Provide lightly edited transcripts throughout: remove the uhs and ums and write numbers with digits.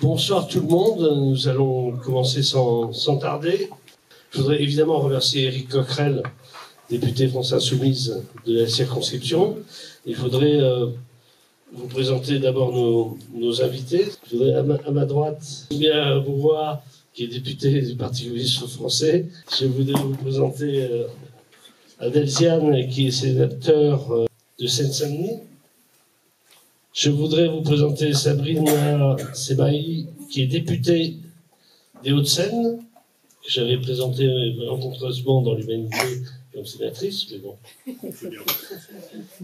Bonsoir tout le monde, nous allons commencer sans tarder. Je voudrais évidemment remercier Éric Coquerel, député France Insoumise de la circonscription. Et je voudrais vous présenter d'abord nos invités. Je voudrais à ma droite, bien vous voir, qui est député du Parti communiste français. Je voudrais vous présenter Adel Ziane, qui est sénateur de Seine-Saint-Denis. Je voudrais vous présenter Sabrina Sebaï, qui est députée des Hauts-de-Seine, que j'avais présentée malencontreusement dans l'Humanité comme sénatrice, mais bon.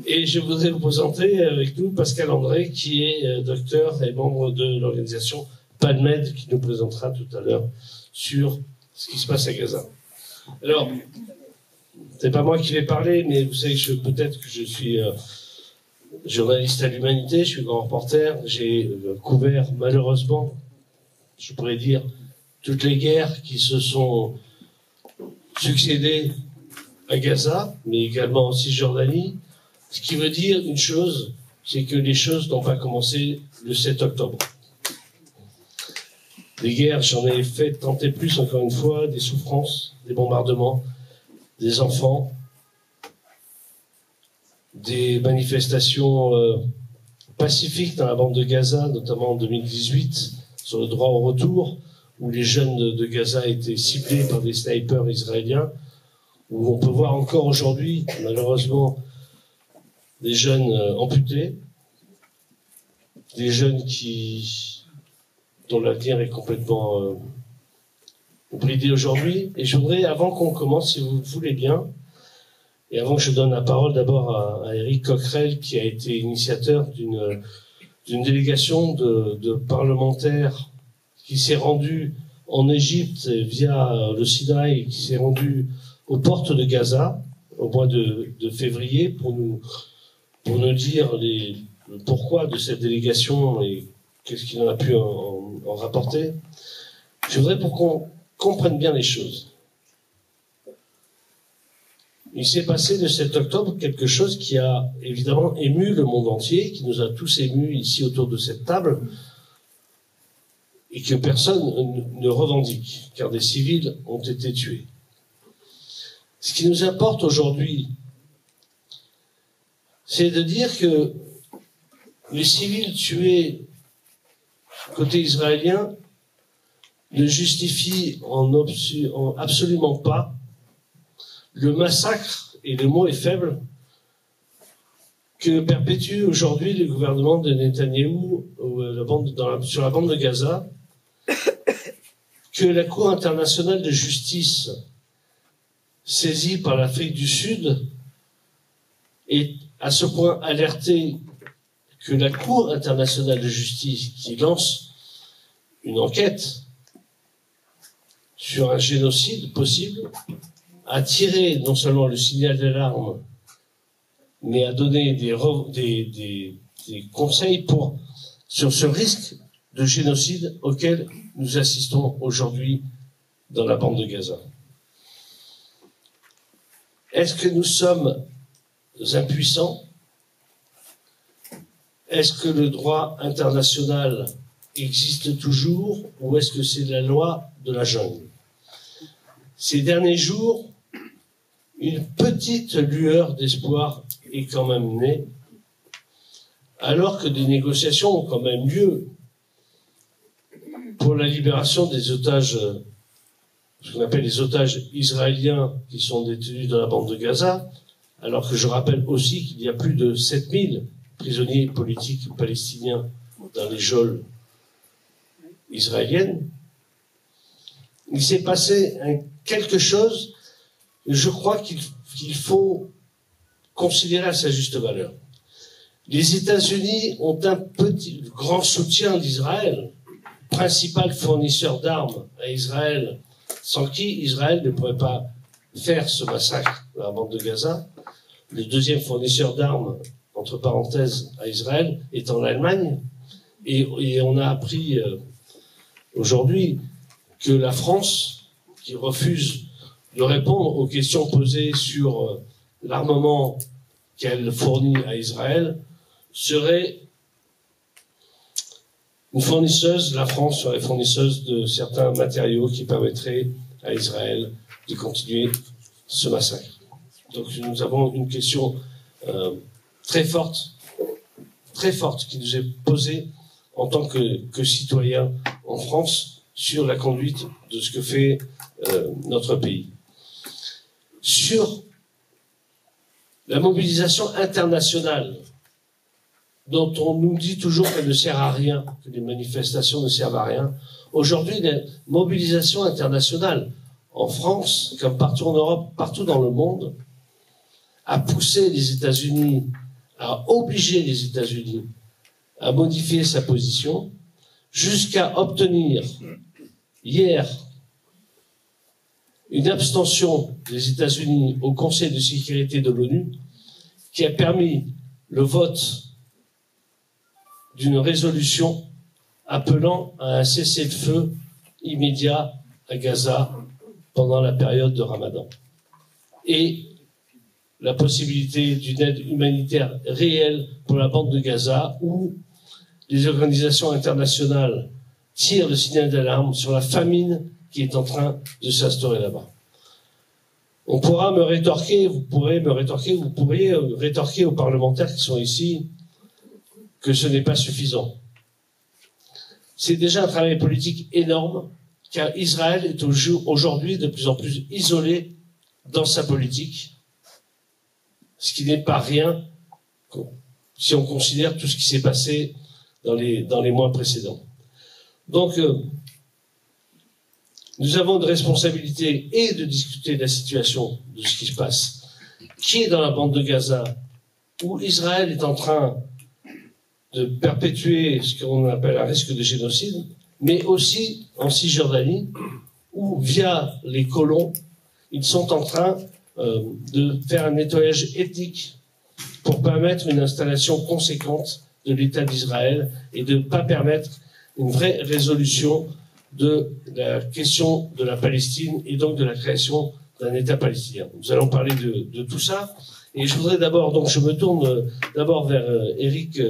Et je voudrais vous présenter avec nous Pascal André, qui est docteur et membre de l'organisation PALMED, qui nous présentera tout à l'heure sur ce qui se passe à Gaza. Alors, c'est pas moi qui vais parler, mais vous savez que peut-être que je suis journaliste à l'Humanité, je suis grand reporter, j'ai couvert malheureusement, je pourrais dire, toutes les guerres qui se sont succédées à Gaza, mais également en Cisjordanie, ce qui veut dire une chose, c'est que les choses n'ont pas commencé le 7 octobre. Des guerres, j'en ai fait tant et plus, encore une fois, des souffrances, des bombardements, des enfants, des manifestations pacifiques dans la bande de Gaza, notamment en 2018, sur le droit au retour, où les jeunes de Gaza étaient ciblés par des snipers israéliens, où on peut voir encore aujourd'hui, malheureusement, des jeunes amputés, des jeunes dont l'avenir est complètement bridé aujourd'hui. Et je voudrais, avant qu'on commence, si vous le voulez bien, et avant que je donne la parole d'abord à Éric Coquerel, qui a été initiateur d'une délégation de parlementaires qui s'est rendue en Égypte via le Sinaï et qui s'est rendue aux portes de Gaza au mois de février pour nous dire le pourquoi de cette délégation et qu'est-ce qu'il en a pu en rapporter. Je voudrais pour qu'on comprenne bien les choses. Il s'est passé le 7 octobre quelque chose qui a évidemment ému le monde entier, qui nous a tous émus ici autour de cette table, et que personne ne revendique, car des civils ont été tués. Ce qui nous importe aujourd'hui, c'est de dire que les civils tués côté israélien ne justifient absolument pas le massacre, et le mot est faible, que perpétue aujourd'hui le gouvernement de Netanyahou sur la bande de Gaza, que la Cour internationale de justice, saisie par l'Afrique du Sud, est à ce point alertée que la Cour internationale de justice, qui lance une enquête sur un génocide possible, a tiré non seulement le signal d'alarme, mais a donné des conseils sur ce risque de génocide auquel nous assistons aujourd'hui dans la bande de Gaza. Est-ce que nous sommes impuissants? Est-ce que le droit international existe toujours, ou est-ce que c'est la loi de la jungle? Ces derniers jours, une petite lueur d'espoir est quand même née, alors que des négociations ont quand même lieu pour la libération des otages, ce qu'on appelle les otages israéliens qui sont détenus dans la bande de Gaza, alors que je rappelle aussi qu'il y a plus de 7000 prisonniers politiques palestiniens dans les geôles israéliennes. Il s'est passé quelque chose, je crois qu'il faut considérer à sa juste valeur. Les États-Unis ont un grand soutien d'Israël, principal fournisseur d'armes à Israël, sans qui Israël ne pourrait pas faire ce massacre dans la bande de Gaza. Le deuxième fournisseur d'armes, entre parenthèses, à Israël, est en Allemagne. Et on a appris aujourd'hui que la France, qui refuse de répondre aux questions posées sur l'armement qu'elle fournit à Israël, serait une fournisseuse, la France serait fournisseuse de certains matériaux qui permettraient à Israël de continuer ce massacre. Donc nous avons une question très forte qui nous est posée en tant que citoyens en France sur la conduite de ce que fait notre pays. Sur la mobilisation internationale, dont on nous dit toujours qu'elle ne sert à rien, que les manifestations ne servent à rien. Aujourd'hui, la mobilisation internationale, en France, comme partout en Europe, partout dans le monde, a poussé les États-Unis, a obligé les États-Unis à modifier sa position, jusqu'à obtenir hier une abstention des États-Unis au Conseil de sécurité de l'ONU, qui a permis le vote d'une résolution appelant à un cessez-le-feu immédiat à Gaza pendant la période de Ramadan. Et la possibilité d'une aide humanitaire réelle pour la bande de Gaza, où les organisations internationales tirent le signal d'alarme sur la famine qui est en train de s'instaurer là-bas. On pourra me rétorquer, vous pourriez rétorquer aux parlementaires qui sont ici que ce n'est pas suffisant. C'est déjà un travail politique énorme, car Israël est aujourd'hui de plus en plus isolé dans sa politique, ce qui n'est pas rien si on considère tout ce qui s'est passé dans les mois précédents. Donc, nous avons une responsabilité et de discuter de la situation, de ce qui se passe, qui est dans la bande de Gaza, où Israël est en train de perpétuer ce qu'on appelle un risque de génocide, mais aussi en Cisjordanie, où, via les colons, ils sont en train de faire un nettoyage ethnique pour permettre une installation conséquente de l'État d'Israël et de ne pas permettre une vraie résolution de la question de la Palestine et donc de la création d'un État palestinien. Nous allons parler de tout ça. Et je voudrais d'abord, donc je me tourne d'abord vers Éric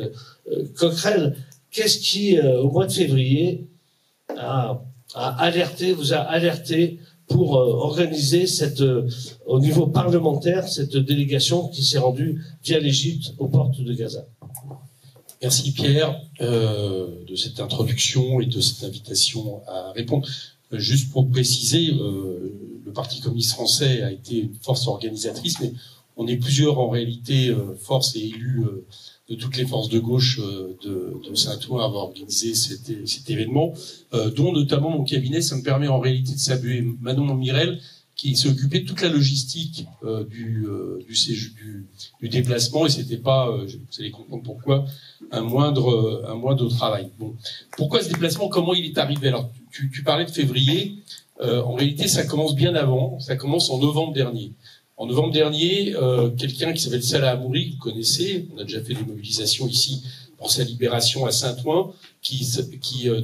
Coquerel. Qu'est-ce qui, au mois de février, vous a alerté pour organiser au niveau parlementaire, cette délégation qui s'est rendue via l'Égypte aux portes de Gaza? Merci Pierre de cette introduction et de cette invitation à répondre. Juste pour préciser, le Parti communiste français a été une force organisatrice, mais on est plusieurs en réalité forces et élus de toutes les forces de gauche de Saint-Ouen à avoir organisé cet événement, dont notamment mon cabinet. Ça me permet en réalité de saluer Manon Mirel, qui s'est occupé de toute la logistique du déplacement, et c'était pas, vous allez comprendre pourquoi, un moindre travail. Bon, pourquoi ce déplacement? Comment il est arrivé? Alors, tu parlais de février. En réalité, ça commence bien avant. Ça commence en novembre dernier. En novembre dernier, quelqu'un qui s'appelle Salah Hamouri, que vous connaissez, on a déjà fait des mobilisations ici pour sa libération à Saint-Ouen, qui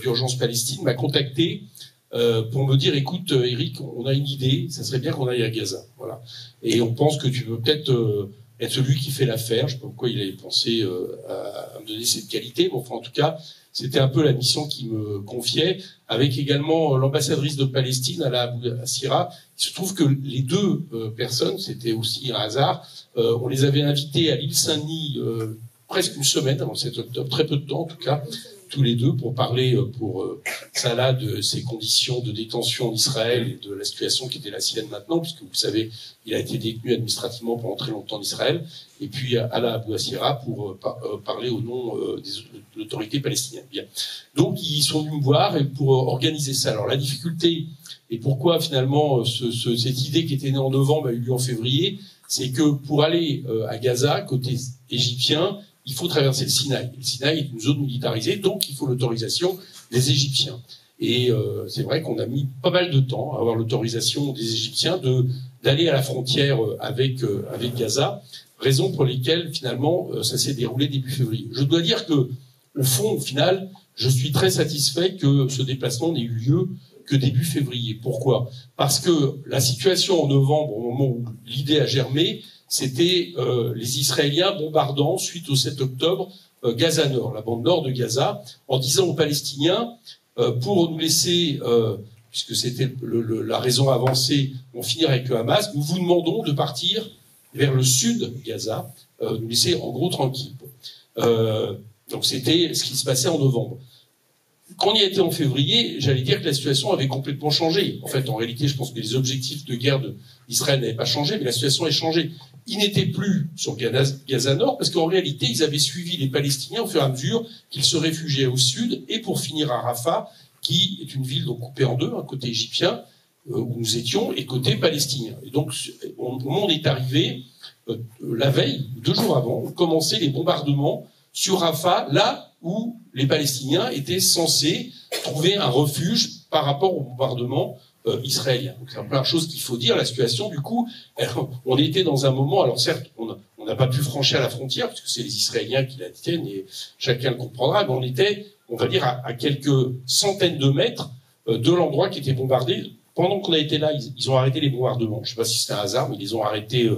d'Urgence Palestine, m'a contacté pour me dire, écoute, Eric, on a une idée, ça serait bien qu'on aille à Gaza. Voilà. Et on pense que tu peux peut-être être celui qui fait l'affaire. Je sais pas pourquoi il avait pensé à me donner cette qualité, mais enfin, en tout cas, c'était un peu la mission qu'il me confiait, avec également l'ambassadrice de Palestine, Ala Sira. Il se trouve que les deux personnes, c'était aussi un hasard, on les avait invités à l'île Saint-Denis presque une semaine avant le 7 octobre, très peu de temps en tout cas, tous les deux, pour parler pour Salah de ses conditions de détention en Israël et de la situation qui était la sienne maintenant, puisque vous savez, il a été détenu administrativement pendant très longtemps en Israël, et puis Ala Abou Assira pour parler au nom de l'autorité palestinienne. Bien. Donc ils sont venus me voir et pour organiser ça. Alors la difficulté, et pourquoi finalement cette idée qui était née en novembre a eu lieu en février, c'est que pour aller à Gaza, côté égyptien, il faut traverser le Sinaï. Le Sinaï est une zone militarisée, donc il faut l'autorisation des Égyptiens. Et c'est vrai qu'on a mis pas mal de temps à avoir l'autorisation des Égyptiens d'aller à la frontière avec Gaza, raison pour lesquelles finalement ça s'est déroulé début février. Je dois dire que au fond, au final, je suis très satisfait que ce déplacement n'ait eu lieu que début février. Pourquoi? Parce que la situation en novembre, au moment où l'idée a germé, c'était les Israéliens bombardant, suite au 7 octobre, Gaza Nord, la bande nord de Gaza, en disant aux Palestiniens, pour nous laisser, puisque c'était la raison avancée, on finira avec le Hamas, nous vous demandons de partir vers le sud de Gaza, nous laisser en gros tranquille. Donc c'était ce qui se passait en novembre. Quand on y était en février, j'allais dire que la situation avait complètement changé. En fait, en réalité, je pense que les objectifs de guerre d'Israël n'avaient pas changé, mais la situation a changé. Ils n'étaient plus sur Gaza Nord, parce qu'en réalité, ils avaient suivi les Palestiniens au fur et à mesure qu'ils se réfugiaient au sud, et pour finir à Rafah, qui est une ville donc coupée en deux, un côté égyptien, où nous étions, et côté palestinien. Et donc, au moment où on est arrivé, la veille, 2 jours avant, ont commencé les bombardements sur Rafah, là où les Palestiniens étaient censés trouver un refuge par rapport au bombardement israélien. Donc c'est la première chose qu'il faut dire. La situation, du coup, on était dans un moment, alors certes, on n'a pas pu franchir la frontière, puisque c'est les Israéliens qui la tiennent, et chacun le comprendra, mais on était, on va dire, à quelques centaines de mètres de l'endroit qui était bombardé. Pendant qu'on a été là, ils ont arrêté les bombardements. Je ne sais pas si c'était un hasard, mais ils les ont arrêtés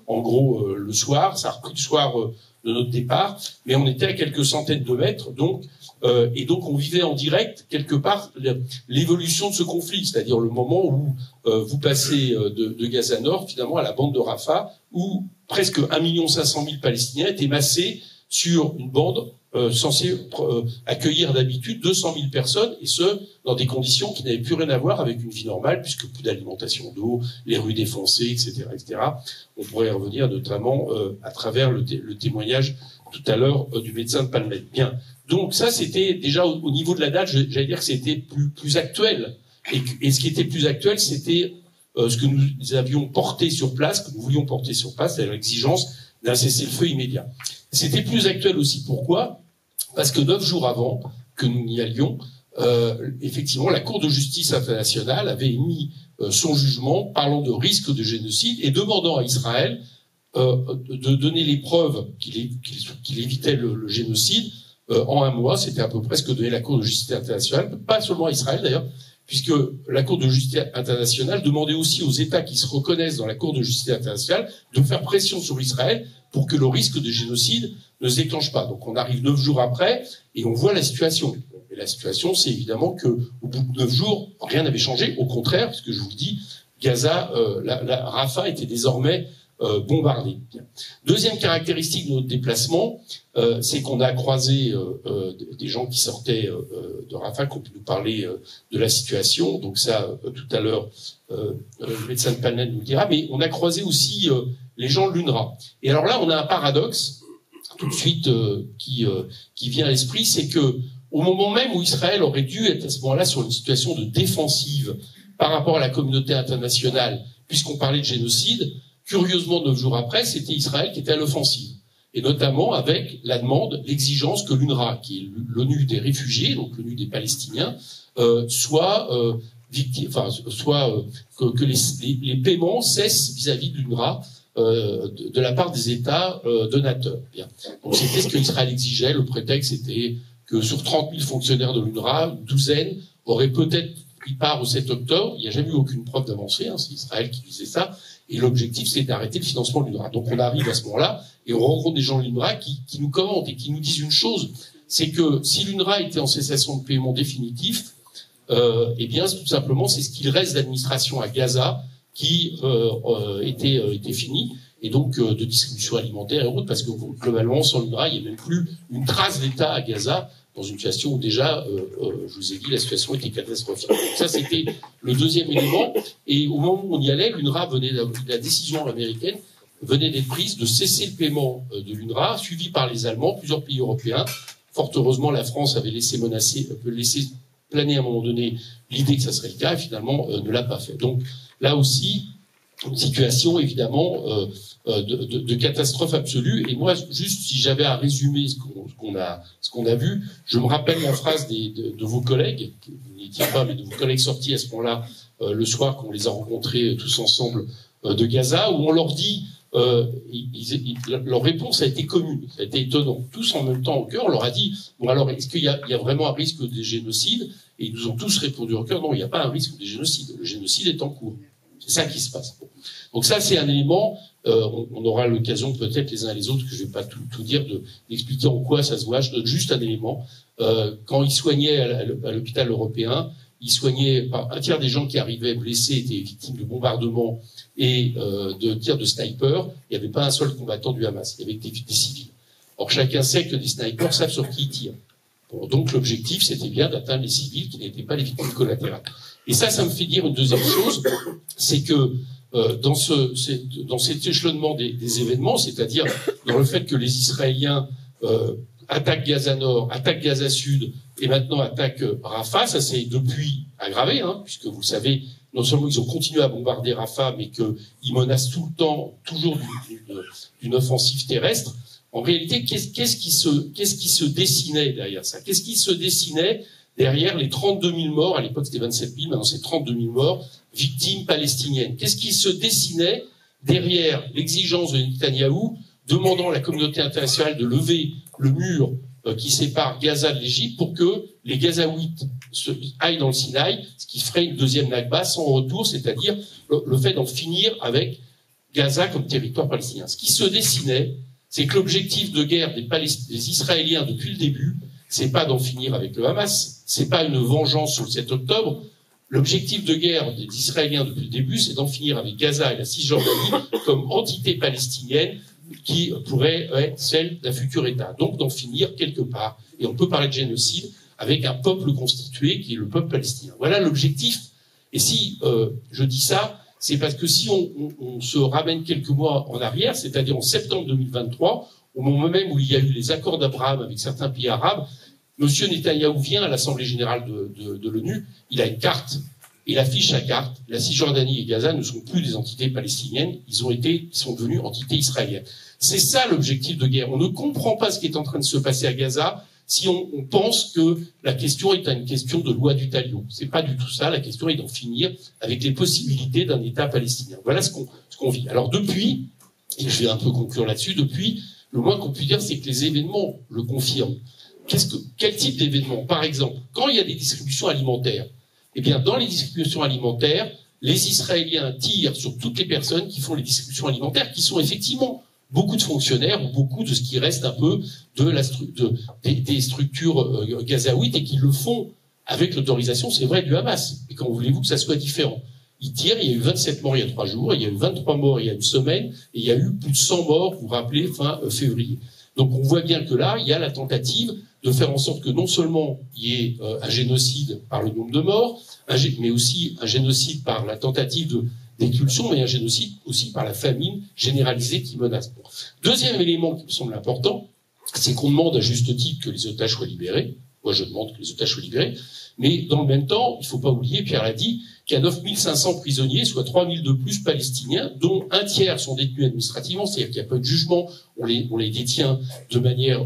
en gros le soir. Ça a repris le soir de notre départ, mais on était à quelques centaines de mètres, donc et donc on vivait en direct quelque part l'évolution de ce conflit, c'est-à-dire le moment où vous passez de Gaza Nord finalement à la bande de Rafah, où presque 1 500 000 Palestiniens étaient massés sur une bande censée accueillir d'habitude 200 000 personnes, et ce, dans des conditions qui n'avaient plus rien à voir avec une vie normale, puisque plus d'alimentation d'eau, les rues défoncées, etc., etc. On pourrait y revenir notamment à travers le témoignage tout à l'heure du médecin de Palmette. Bien. Donc ça, c'était déjà au niveau de la date, j'allais dire que c'était plus actuel. Et ce qui était plus actuel, c'était ce que nous avions porté sur place, que nous voulions porter sur place, c'est-à-dire l'exigence d'un cessez-le-feu immédiat. C'était plus actuel aussi. Pourquoi ? Parce que 9 jours avant que nous y allions, effectivement, la Cour de justice internationale avait émis son jugement parlant de risque de génocide et demandant à Israël de donner les preuves qu'il évitait le génocide en 1 mois. C'était à peu près ce que donnait la Cour de justice internationale, pas seulement à Israël d'ailleurs, puisque la Cour de justice internationale demandait aussi aux États qui se reconnaissent dans la Cour de justice internationale de faire pression sur Israël pour que le risque de génocide ne se déclenche pas. Donc on arrive 9 jours après et on voit la situation. Et la situation, c'est évidemment que au bout de 9 jours, rien n'avait changé. Au contraire, puisque je vous le dis, Gaza, la Rafah était désormais bombardée. Deuxième caractéristique de notre déplacement, c'est qu'on a croisé des gens qui sortaient de Rafah, qui ont pu nous parler de la situation. Donc ça, tout à l'heure, le médecin de Palmette nous le dira. Mais on a croisé aussi les gens de l'UNRWA. Et alors là, on a un paradoxe tout de suite qui vient à l'esprit, c'est que au moment même où Israël aurait dû être à ce moment-là sur une situation de défensive par rapport à la communauté internationale, puisqu'on parlait de génocide, curieusement 9 jours après, c'était Israël qui était à l'offensive. Et notamment avec la demande, l'exigence que l'UNRWA, qui est l'ONU des réfugiés, donc l'ONU des Palestiniens, soit que les paiements cessent vis-à-vis de l'UNRWA de la part des États donateurs. Bien. Donc c'était ce que Israël exigeait. Le prétexte était que sur 30 000 fonctionnaires de l'UNRWA, une douzaine auraient peut-être pris part au 7 octobre. Il n'y a jamais eu aucune preuve d'avancée, c'est Israël qui disait ça. Et l'objectif, c'est d'arrêter le financement de l'UNRWA. Donc on arrive à ce moment-là et on rencontre des gens de l'UNRWA qui nous commentent et qui nous disent une chose, c'est que si l'UNRWA était en cessation de paiement définitif, eh bien tout simplement c'est ce qu'il reste d'administration à Gaza qui était fini, et donc de distribution alimentaire et autres, parce que globalement sans l'UNRWA, il n'y a même plus une trace d'État à Gaza, dans une situation où déjà, je vous ai dit, la situation était catastrophique. Donc ça, c'était le deuxième élément. Et au moment où on y allait, l'UNRWA la décision américaine venait d'être prise de cesser le paiement de l'UNRWA, suivi par les Allemands, plusieurs pays européens. Fort heureusement, la France avait laissé planer à un moment donné l'idée que ça serait le cas, et finalement ne l'a pas fait. Donc là aussi, une situation évidemment de catastrophe absolue. Et moi, juste si j'avais à résumer ce qu'on a vu, je me rappelle la phrase de vos collègues, vous n'étiez pas, mais de vos collègues sortis à ce moment-là, le soir qu'on les a rencontrés tous ensemble de Gaza, où on leur dit, leur réponse a été commune, ça a été étonnant. Tous en même temps au cœur, on leur a dit, bon alors, est-ce qu'il y a vraiment un risque de génocide? Et ils nous ont tous répondu au cœur, non, il n'y a pas un risque de génocide. Le génocide est en cours. C'est ça qui se passe. Donc ça, c'est un élément, on aura l'occasion peut-être les uns et les autres, que je vais pas tout dire, d'expliquer en quoi ça se voit. Je donne juste un élément. Quand ils soignaient à l'hôpital européen, ils soignaient, un tiers des gens qui arrivaient blessés étaient victimes de bombardements et de tirs de sniper. Il n'y avait pas un seul combattant du Hamas. Il y avait des civils. Or, chacun sait que des snipers savent sur qui ils tirent. Bon, donc l'objectif, c'était bien d'atteindre les civils qui n'étaient pas les victimes collatérales. Et ça me fait dire une deuxième chose, c'est que dans cet échelonnement des événements, c'est-à-dire dans le fait que les Israéliens attaquent Gaza Nord, attaquent Gaza Sud et maintenant attaquent Rafah, ça s'est depuis aggravé, puisque vous le savez, non seulement ils ont continué à bombarder Rafah, mais qu'ils menacent tout le temps, toujours d'une offensive terrestre. En réalité, qu'est-ce qui se dessinait derrière ça? Qu'est-ce qui se dessinait derrière les 32 000 morts? À l'époque, c'était 27 000, maintenant c'est 32 000 morts, victimes palestiniennes. Qu'est-ce qui se dessinait derrière l'exigence de Netanyahou demandant à la communauté internationale de lever le mur qui sépare Gaza de l'Égypte pour que les Gazaouites aillent dans le Sinaï, ce qui ferait une deuxième Nakba sans retour, c'est-à-dire le fait d'en finir avec Gaza comme territoire palestinien. Ce qui se dessinait, c'est que l'objectif de guerre des Israéliens depuis le début, c'est pas d'en finir avec le Hamas, c'est pas une vengeance sur le 7 octobre. L'objectif de guerre des Israéliens depuis le début, c'est d'en finir avec Gaza et la Cisjordanie comme entité palestinienne qui pourrait être celle d'un futur État. Donc d'en finir quelque part. Et on peut parler de génocide avec un peuple constitué qui est le peuple palestinien. Voilà l'objectif. Et si je dis ça, c'est parce que si on se ramène quelques mois en arrière, c'est-à-dire en septembre 2023, au moment même où il y a eu les accords d'Abraham avec certains pays arabes, Monsieur Netanyahou vient à l'Assemblée générale de l'ONU, il a une carte, il affiche sa carte, la Cisjordanie et Gaza ne sont plus des entités palestiniennes, ils sont devenus entités israéliennes. C'est ça l'objectif de guerre. On ne comprend pas ce qui est en train de se passer à Gaza si on pense que la question est une question de loi du talion. C'est pas du tout ça, la question est d'en finir avec les possibilités d'un État palestinien. Voilà ce qu'on vit. Alors depuis, et je vais un peu conclure là-dessus, depuis, le moins qu'on puisse dire, c'est que les événements le confirment. Quel type d'événements? Par exemple, quand il y a des distributions alimentaires, eh bien, dans les distributions alimentaires, les Israéliens tirent sur toutes les personnes qui font les distributions alimentaires, qui sont effectivement beaucoup de fonctionnaires ou beaucoup de ce qui reste un peu des structures gazaouites et qui le font avec l'autorisation, c'est vrai, du Hamas. Et quand voulez-vous que ça soit différent? Ils tirent, il y a eu 27 morts il y a 3 jours, il y a eu 23 morts il y a une semaine, et il y a eu plus de 100 morts, vous vous rappelez, fin février. Donc on voit bien que là, il y a la tentative de faire en sorte que non seulement il y ait un génocide par le nombre de morts, mais aussi un génocide par la tentative d'expulsion, mais un génocide aussi par la famine généralisée qui menace. Bon. Deuxième élément qui me semble important, c'est qu'on demande à juste titre que les otages soient libérés. Moi, je demande que les otages soient libérés. Mais dans le même temps, il ne faut pas oublier, Pierre l'a dit, qu'il y a 9500 prisonniers, soit 3000 de plus palestiniens, dont un tiers sont détenus administrativement, c'est-à-dire qu'il n'y a pas de jugement, on les détient de manière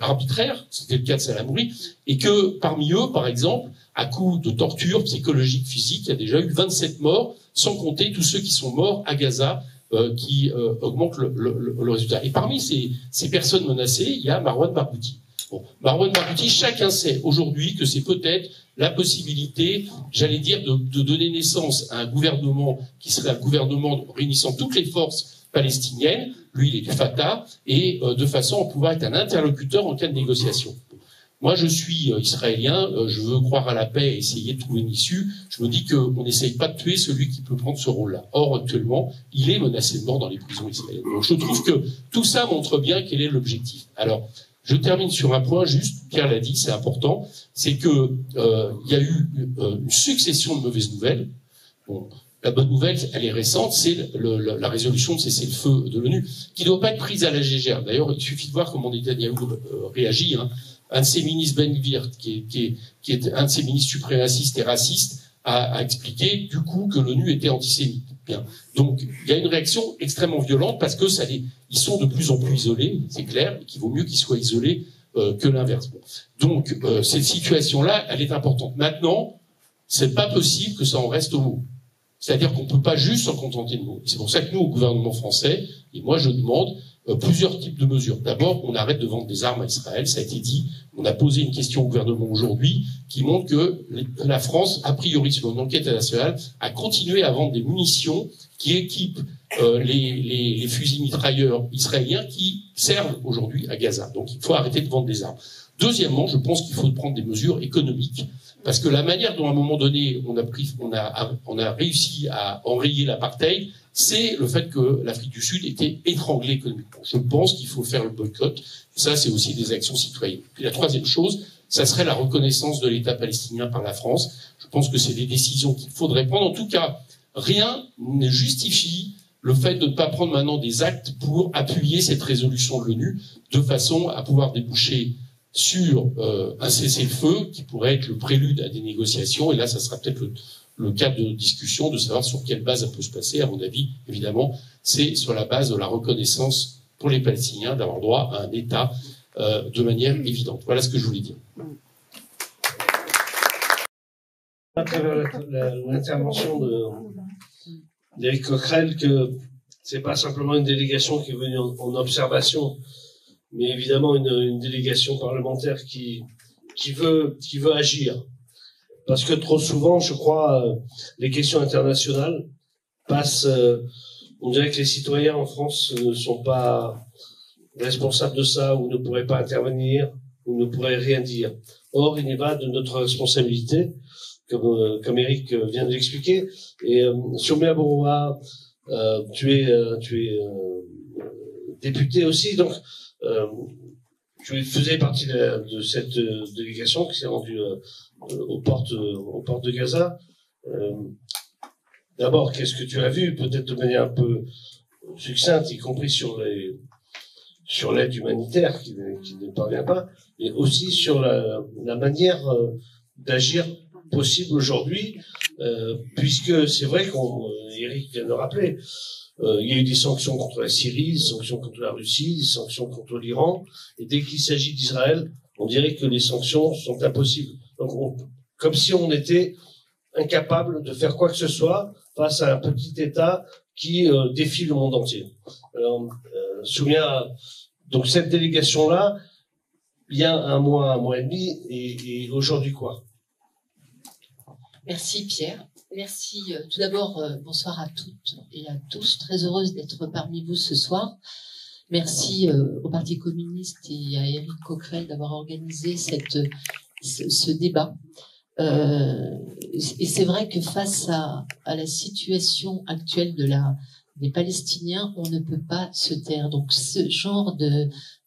arbitraire, c'était le cas de Salamouri, et que parmi eux, par exemple, à coup de torture psychologique, physique, il y a déjà eu 27 morts, sans compter tous ceux qui sont morts à Gaza, qui augmentent le résultat. Et parmi ces personnes menacées, il y a Marwan Barghouti. Bon, Marwan Barghouti, chacun sait aujourd'hui que c'est peut-être la possibilité, j'allais dire, de donner naissance à un gouvernement qui serait un gouvernement réunissant toutes les forces palestiniennes, lui il est du Fatah, et de façon à pouvoir être un interlocuteur en cas de négociation. Moi je suis israélien, je veux croire à la paix et essayer de trouver une issue, je me dis qu'on n'essaye pas de tuer celui qui peut prendre ce rôle-là. Or actuellement, il est menacé de mort dans les prisons israéliennes. Donc je trouve que tout ça montre bien quel est l'objectif. Alors, je termine sur un point juste, Pierre l'a dit, c'est important, c'est que il y a eu une succession de mauvaises nouvelles. Bon, la bonne nouvelle, elle est récente, c'est la résolution de cessez-le-feu de l'ONU, qui ne doit pas être prise à la légère. D'ailleurs, il suffit de voir comment Netanyahou réagit. Un de ses ministres, Ben Gvir, qui est un de ses ministres suprémacistes et racistes, a expliqué du coup que l'ONU était antisémite. Bien. Donc, il y a une réaction extrêmement violente parce que ils sont de plus en plus isolés, c'est clair, et qu'il vaut mieux qu'ils soient isolés que l'inverse. Bon. Donc, cette situation-là, elle est importante. Maintenant, c'est pas possible que ça en reste aux mots. C'est-à-dire qu'on peut pas juste s'en contenter de mots. C'est pour ça que nous, au gouvernement français, et moi je demande plusieurs types de mesures. D'abord, on arrête de vendre des armes à Israël, ça a été dit. On a posé une question au gouvernement aujourd'hui qui montre que la France, a priori, selon une enquête nationale, a continué à vendre des munitions qui équipent les fusils mitrailleurs israéliens qui servent aujourd'hui à Gaza. Donc il faut arrêter de vendre des armes. Deuxièmement, je pense qu'il faut prendre des mesures économiques, parce que la manière dont à un moment donné on a réussi à enrayer l'apartheid, c'est le fait que l'Afrique du Sud était étranglée économiquement. Je pense qu'il faut faire le boycott. Ça, c'est aussi des actions citoyennes. Puis la troisième chose, ça serait la reconnaissance de l'État palestinien par la France. Je pense que c'est des décisions qu'il faudrait prendre. En tout cas, rien ne justifie le fait de ne pas prendre maintenant des actes pour appuyer cette résolution de l'ONU de façon à pouvoir déboucher sur un cessez-le-feu qui pourrait être le prélude à des négociations. Et là, ça sera peut-être le cas de discussion de savoir sur quelle base ça peut se passer. À mon avis, évidemment, c'est sur la base de la reconnaissance pour les Palestiniens d'avoir droit à un État de manière évidente. Voilà ce que je voulais dire. À travers l'intervention d'Éric Coquerel, que c'est pas simplement une délégation qui est venue en observation, mais évidemment une délégation parlementaire qui veut agir. Parce que trop souvent, je crois, les questions internationales passent. On dirait que les citoyens en France ne sont pas responsables de ça, ou ne pourraient pas intervenir, ou ne pourraient rien dire. Or, il y va de notre responsabilité, comme Éric vient de l'expliquer. Et Soumia Bouroua, tu es député aussi, donc tu faisais partie de cette délégation qui s'est rendue aux portes de Gaza. D'abord, qu'est-ce que tu as vu, peut-être de manière un peu succincte, y compris sur l'aide humanitaire qui ne parvient pas, mais aussi sur la manière d'agir possible aujourd'hui, puisque c'est vrai Éric vient de le rappeler, il y a eu des sanctions contre la Syrie, des sanctions contre la Russie, des sanctions contre l'Iran, et dès qu'il s'agit d'Israël, on dirait que les sanctions sont impossibles. Donc, comme si on était incapable de faire quoi que ce soit face à un petit État qui défie le monde entier. Alors, Soumia, donc cette délégation-là, il y a un mois et demi, et aujourd'hui quoi? Merci Pierre. Merci. Tout d'abord, bonsoir à toutes et à tous. Très heureuse d'être parmi vous ce soir. Merci au Parti communiste et à Éric Coquerel d'avoir organisé ce débat. Et c'est vrai que face à la situation actuelle des Palestiniens, on ne peut pas se taire. Donc ce genre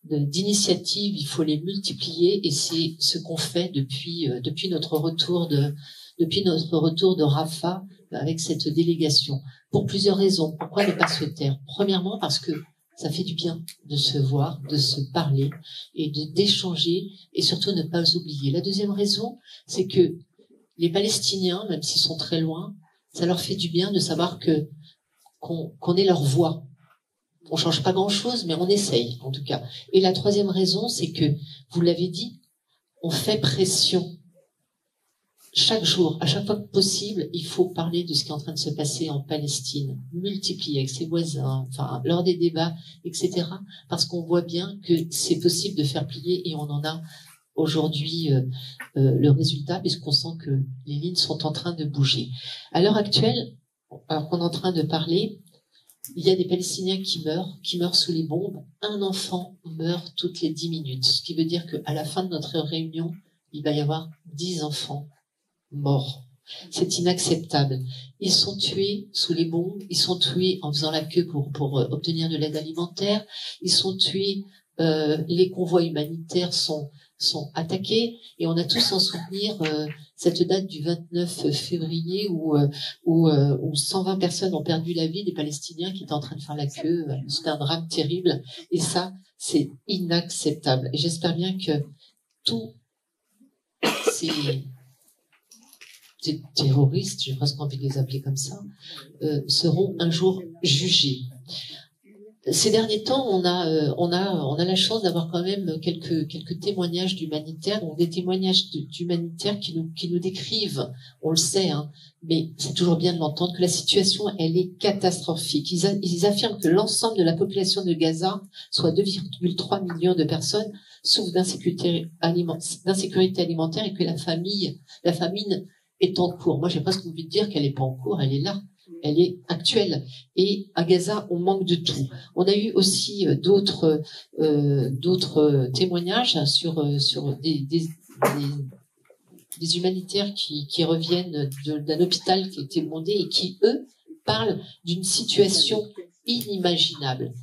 d'initiatives, il faut les multiplier, et c'est ce qu'on fait depuis notre retour de Rafah avec cette délégation. Pour plusieurs raisons. Pourquoi ne pas se taire? Premièrement, parce que ça fait du bien de se voir, de se parler et d'échanger, et surtout ne pas oublier. La deuxième raison, c'est que les Palestiniens, même s'ils sont très loin, ça leur fait du bien de savoir qu'on est leur voix. On change pas grand-chose, mais on essaye, en tout cas. Et la troisième raison, c'est que, vous l'avez dit, on fait pression. Chaque jour, à chaque fois que possible, il faut parler de ce qui est en train de se passer en Palestine, multiplier avec ses voisins, enfin, lors des débats, etc. Parce qu'on voit bien que c'est possible de faire plier, et on en a aujourd'hui le résultat, puisqu'on sent que les lignes sont en train de bouger. À l'heure actuelle, alors qu'on est en train de parler, il y a des Palestiniens qui meurent sous les bombes. Un enfant meurt toutes les 10 minutes, ce qui veut dire qu'à la fin de notre réunion, il va y avoir 10 enfants morts. C'est inacceptable. Ils sont tués sous les bombes, ils sont tués en faisant la queue pour obtenir de l'aide alimentaire, ils sont tués, les convois humanitaires sont attaqués, et on a tous en souvenir cette date du 29 février où 120 personnes ont perdu la vie, des Palestiniens qui étaient en train de faire la queue. C'était un drame terrible, et ça, c'est inacceptable. Et j'espère bien que tous ces terroristes, j'ai presque envie de les appeler comme ça, seront un jour jugés. Ces derniers temps, on a la chance d'avoir quand même quelques témoignages d'humanitaires, donc des témoignages d'humanitaires qui nous décrivent, on le sait, hein, mais c'est toujours bien de l'entendre, que la situation, elle est catastrophique. Ils affirment que l'ensemble de la population de Gaza, soit 2,3 millions de personnes, souffrent d'insécurité alimentaire et que la famine est en cours. Moi, j'ai presque envie de dire qu'elle n'est pas en cours, elle est là. Elle est actuelle. Et à Gaza, on manque de tout. On a eu aussi d'autres témoignages sur des humanitaires qui reviennent d'un hôpital qui a été bondé et qui, eux, parlent d'une situation inimaginable.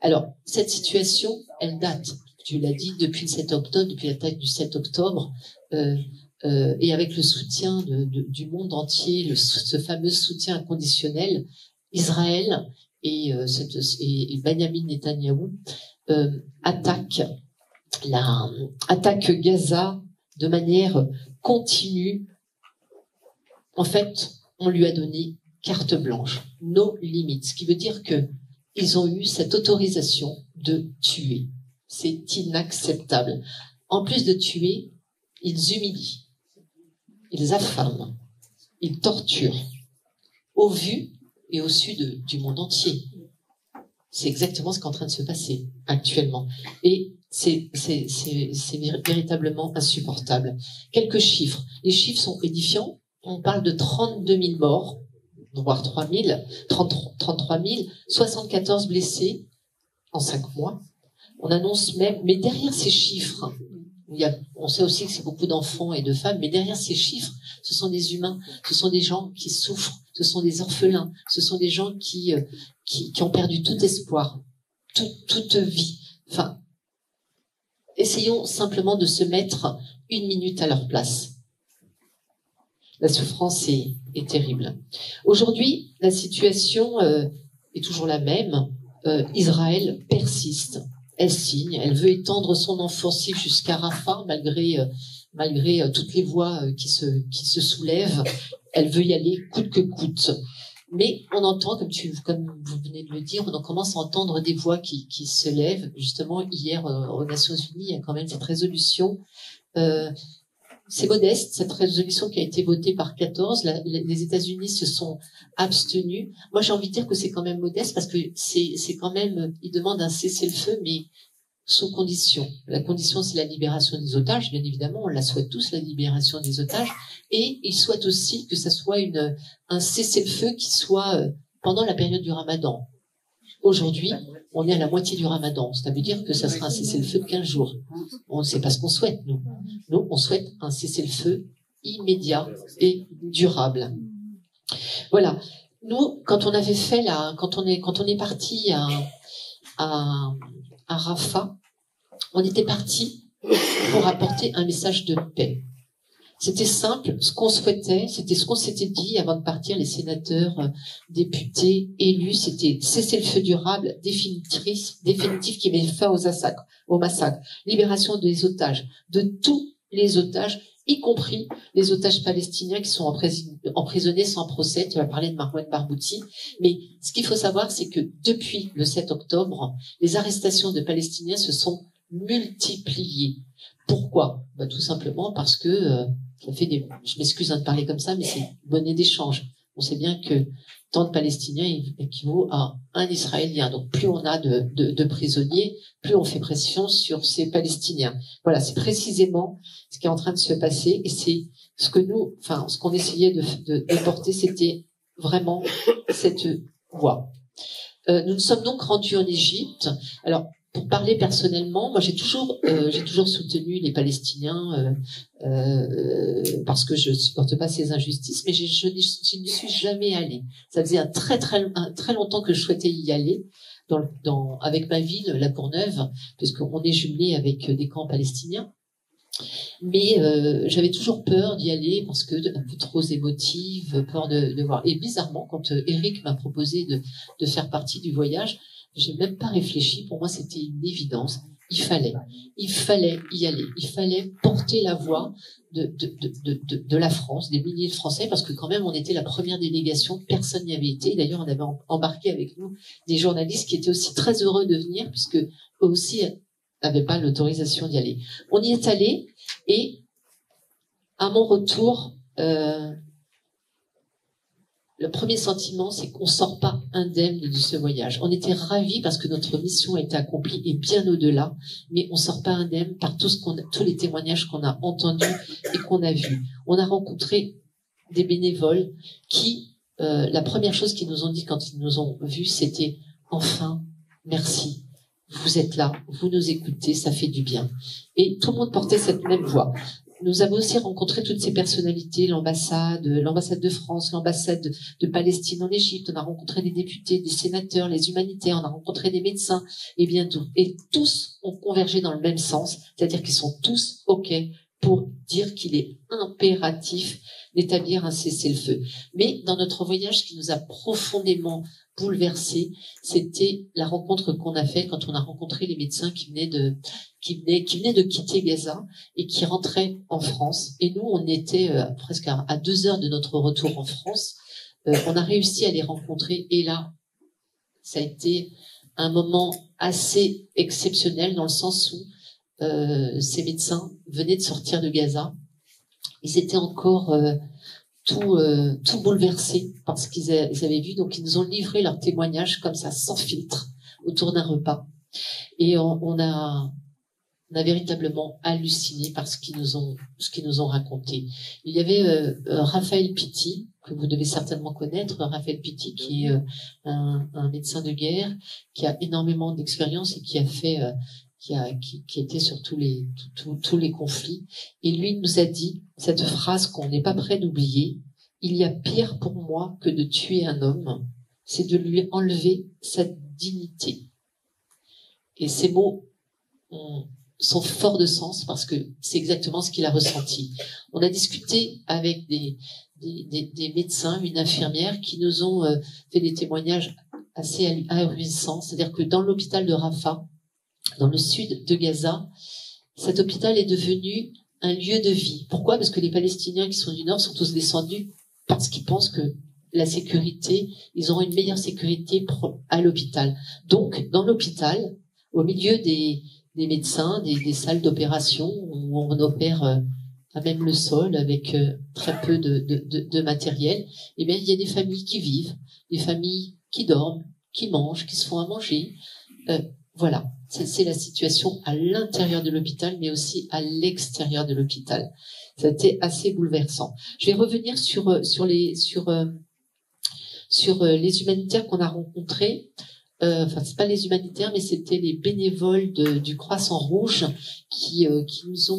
Alors, cette situation, elle date, tu l'as dit, depuis le 7 octobre, depuis l'attaque du 7 octobre, et avec le soutien du monde entier, ce fameux soutien inconditionnel, Israël et Benjamin Netanyahou attaquent Gaza de manière continue. En fait, on lui a donné carte blanche, no limites, ce qui veut dire que ils ont eu cette autorisation de tuer. C'est inacceptable. En plus de tuer, ils humilient. Ils affament, ils torturent, au vu et au su du monde entier. C'est exactement ce qui est en train de se passer actuellement. Et c'est véritablement insupportable. Quelques chiffres. Les chiffres sont édifiants. On parle de 32 000 morts, voire 33 000, 74 blessés en 5 mois. On annonce même, mais derrière ces chiffres, on sait aussi que c'est beaucoup d'enfants et de femmes, mais derrière ces chiffres, ce sont des humains, ce sont des gens qui souffrent, ce sont des orphelins, ce sont des gens qui ont perdu tout espoir, toute vie. Enfin, essayons simplement de se mettre 1 minute à leur place. La souffrance est terrible. Aujourd'hui, la situation est toujours la même. Israël persiste. Elle signe, elle veut étendre son offensive jusqu'à Rafah, malgré toutes les voix qui se soulèvent. Elle veut y aller coûte que coûte. Mais on entend, comme vous venez de le dire, on commence à entendre des voix qui se lèvent. Justement, hier, aux Nations Unies, il y a quand même cette résolution. C'est modeste, cette résolution qui a été votée par 14. Les États-Unis se sont abstenus. Moi, j'ai envie de dire que c'est quand même modeste parce que c'est quand même, ils demandent un cessez-le-feu, mais sous condition. La condition, c'est la libération des otages. Bien évidemment, on la souhaite tous, la libération des otages. Et ils souhaitent aussi que ça soit un cessez-le-feu qui soit pendant la période du Ramadan. Aujourd'hui, on est à la moitié du Ramadan. Ça veut dire que ça sera un cessez-le-feu de 15 jours. C'est pas ce qu'on souhaite, nous. Nous, on souhaite un cessez-le-feu immédiat et durable. Voilà. Nous, quand on avait fait quand on est parti à Rafah, on était parti pour apporter un message de paix. C'était simple, ce qu'on souhaitait, c'était ce qu'on s'était dit avant de partir, les sénateurs, députés, élus, c'était cesser le feu durable, définitif qui met fin au massacre, libération des otages, de tous les otages, y compris les otages palestiniens qui sont emprisonnés sans procès. Tu vas parler de Marwan Barghouti. Mais ce qu'il faut savoir, c'est que depuis le 7 octobre, les arrestations de Palestiniens se sont multipliées. Pourquoi ? Tout simplement parce que je m'excuse de parler comme ça, mais c'est monnaie d'échange. On sait bien que tant de Palestiniens équivaut à un Israélien. Donc plus on a de prisonniers, plus on fait pression sur ces Palestiniens. Voilà, c'est précisément ce qui est en train de se passer, et c'est ce qu'on essayait de porter, c'était vraiment cette voix. Nous nous sommes donc rendus en Égypte. Alors, pour parler personnellement, moi j'ai toujours soutenu les Palestiniens parce que je supporte pas ces injustices, mais je n'y suis jamais allée. Ça faisait un très longtemps que je souhaitais y aller avec ma ville, La Courneuve, puisqu'on est jumelé avec des camps palestiniens. Mais j'avais toujours peur d'y aller parce que un peu trop émotive, peur de voir. Et bizarrement, quand Eric m'a proposé de faire partie du voyage, j'ai même pas réfléchi. Pour moi, c'était une évidence. il fallait y aller, il fallait porter la voix de la France, des milliers de Français, parce que quand même on était la première délégation, personne n'y avait été. D'ailleurs, on avait embarqué avec nous des journalistes qui étaient aussi très heureux de venir, puisque eux aussi n'avaient pas l'autorisation d'y aller. On y est allé, et à mon retour, le premier sentiment, c'est qu'on sort pas indemne de ce voyage. On était ravis parce que notre mission a été accomplie et bien au-delà, mais on sort pas indemne par tous les témoignages qu'on a entendus et qu'on a vus. On a rencontré des bénévoles qui, la première chose qu'ils nous ont dit quand ils nous ont vus, c'était « Enfin, merci, vous êtes là, vous nous écoutez, ça fait du bien ». Et tout le monde portait cette même voix. Nous avons aussi rencontré toutes ces personnalités, l'ambassade de France, l'ambassade de Palestine en Égypte. On a rencontré des députés, des sénateurs, les humanitaires, on a rencontré des médecins, et bien tout. Et tous ont convergé dans le même sens, c'est-à-dire qu'ils sont tous OK pour dire qu'il est impératif d'établir un cessez-le-feu. Mais dans notre voyage, ce qui nous a profondément bouleversés, c'était la rencontre qu'on a faite quand on a rencontré les médecins qui venaient de quitter Gaza et qui rentraient en France. Et nous, on était presque à 2 heures de notre retour en France. On a réussi à les rencontrer, et là, ça a été un moment assez exceptionnel dans le sens où ces médecins venaient de sortir de Gaza. Ils étaient encore tout bouleversés par ce qu'ils avaient vu. Donc, ils nous ont livré leurs témoignages comme ça, sans filtre, autour d'un repas. Et on a véritablement halluciné par ce qu'ils nous ont raconté. Il y avait Raphaël Pitti, que vous devez certainement connaître. Raphaël Pitti, qui est un médecin de guerre, qui a énormément d'expérience et qui a fait qui était sur tous les conflits. Et lui nous a dit cette phrase qu'on n'est pas prêt d'oublier: il y a pire pour moi que de tuer un homme, c'est de lui enlever sa dignité. Et ces mots sont forts de sens parce que c'est exactement ce qu'il a ressenti. On a discuté avec des médecins, une infirmière, qui nous ont fait des témoignages assez ahurissants. C'est-à-dire que dans l'hôpital de Rafah, dans le sud de Gaza, cet hôpital est devenu un lieu de vie. Pourquoi? Parce que les Palestiniens qui sont du Nord sont tous descendus parce qu'ils pensent que la sécurité, ils auront une meilleure sécurité à l'hôpital. Donc, dans l'hôpital, au milieu des médecins, des salles d'opération où on opère à même le sol avec très peu de matériel, eh bien, il y a des familles qui vivent, des familles qui dorment, qui mangent, qui se font à manger. Voilà. C'est la situation à l'intérieur de l'hôpital, mais aussi à l'extérieur de l'hôpital. Ça a été assez bouleversant. Je vais revenir sur les humanitaires qu'on a rencontrés. Enfin, c'est pas les humanitaires, mais c'était les bénévoles du Croissant Rouge qui nous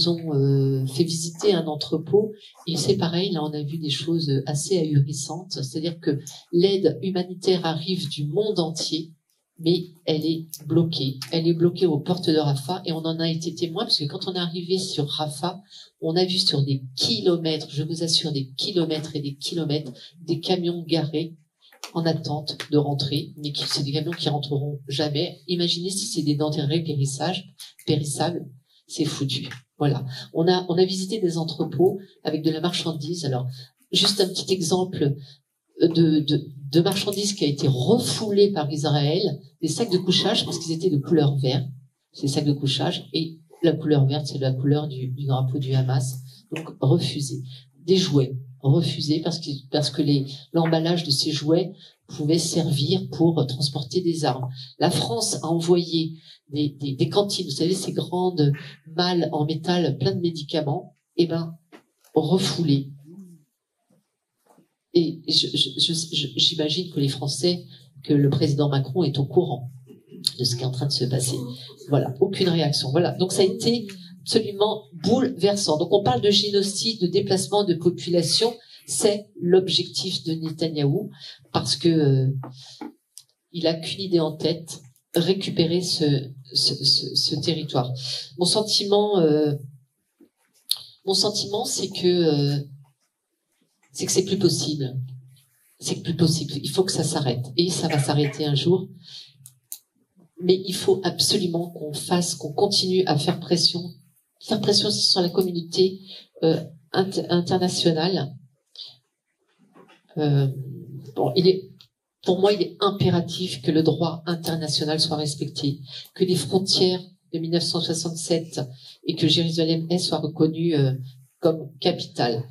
ont fait visiter un entrepôt. Et c'est pareil, là, on a vu des choses assez ahurissantes. C'est-à-dire que l'aide humanitaire arrive du monde entier, mais elle est bloquée. Elle est bloquée aux portes de Rafah, et on en a été témoin, parce que quand on est arrivé sur Rafah, on a vu sur des kilomètres, je vous assure, des kilomètres et des kilomètres, des camions garés en attente de rentrer, mais c'est des camions qui rentreront jamais. Imaginez si c'est des denrées périssables, c'est foutu. Voilà. On a visité des entrepôts avec de la marchandise. Alors, juste un petit exemple de marchandises qui a été refoulée par Israël, des sacs de couchage, parce qu'ils étaient de couleur verte, ces sacs de couchage, et la couleur verte, c'est la couleur du drapeau du Hamas, donc refusés. Des jouets refusés parce que l'emballage de ces jouets pouvait servir pour transporter des armes. La France a envoyé des cantines, vous savez, ces grandes malles en métal plein de médicaments, refoulés. Et j'imagine que les Français, que le président Macron est au courant de ce qui est en train de se passer. Voilà, aucune réaction. Voilà, donc ça a été absolument bouleversant. Donc on parle de génocide, de déplacement de population, c'est l'objectif de Netanyahou, parce que il a qu'une idée en tête: récupérer ce territoire. Mon sentiment, c'est que c'est plus possible. C'est plus possible. Il faut que ça s'arrête. Et ça va s'arrêter un jour. mais il faut absolument qu'on continue à faire pression sur la communauté internationale. Pour moi, il est impératif que le droit international soit respecté, que les frontières de 1967 et que Jérusalem-Est soient reconnues comme capitale.